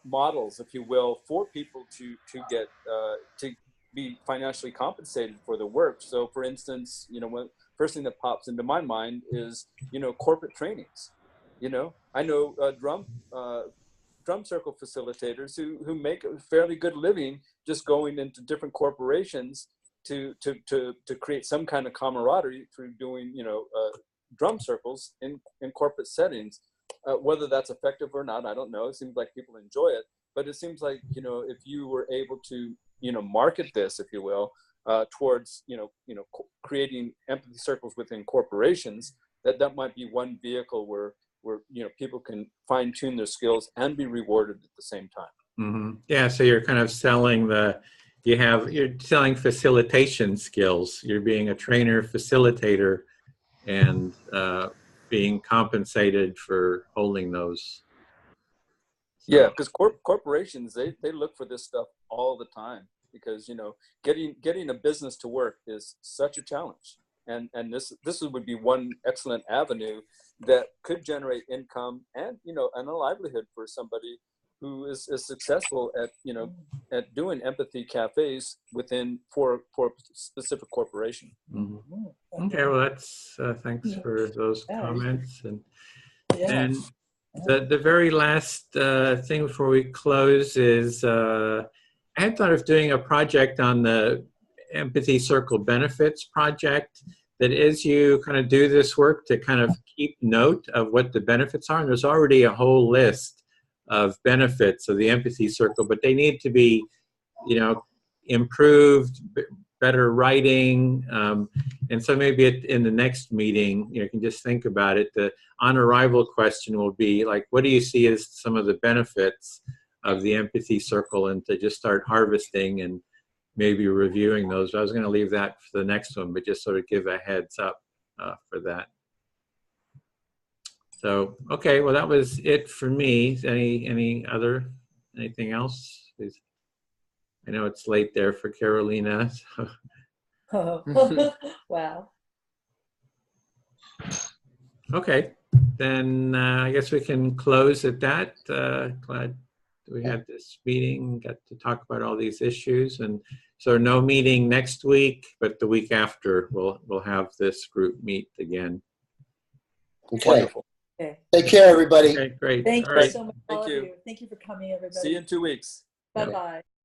models, if you will, for people to get to be financially compensated for the work. So, for instance, first thing that pops into my mind is corporate trainings. I know drum circle facilitators who make a fairly good living just going into different corporations to create some kind of camaraderie through doing drum circles in corporate settings. Whether that's effective or not, I don't know. It seems like people enjoy it, but it seems like if you were able to market this, if you will, towards creating empathy circles within corporations, that might be one vehicle where people can fine tune their skills and be rewarded at the same time. Mm-hmm. Yeah, so you're kind of selling you're selling facilitation skills. You're being a trainer, facilitator, and being compensated for holding those. So. Yeah, because corporations they look for this stuff all the time because getting a business to work is such a challenge, and this would be one excellent avenue that could generate income and and a livelihood for somebody who is successful at doing empathy cafes for a specific corporation. Mm-hmm. Okay, well that's thanks for those comments and the very last thing before we close is I had thought of doing a project on the Empathy Circle Benefits project. That is, you kind of do this work to kind of keep note of what the benefits are. And there's already a whole list of benefits of the Empathy Circle, but they need to be, improved, better writing. And so maybe in the next meeting, you can just think about it. The on arrival question will be like, what do you see as some of the benefits of the Empathy Circle, and to just start harvesting and maybe reviewing those. I was going to leave that for the next one, but just sort of give a heads up for that. So, okay, well, that was it for me. Anything else? Please. I know it's late there for Carolina. So. Oh. Wow. Okay, then I guess we can close at that. Glad we had this meeting, got to talk about all these issues, and so no meeting next week, but the week after we'll have this group meet again. Okay. Wonderful. Okay. Take care, everybody. Okay, great. Thank All you right. so much, Thank all of you. you. Thank you for coming, everybody. See you in 2 weeks. Bye-bye.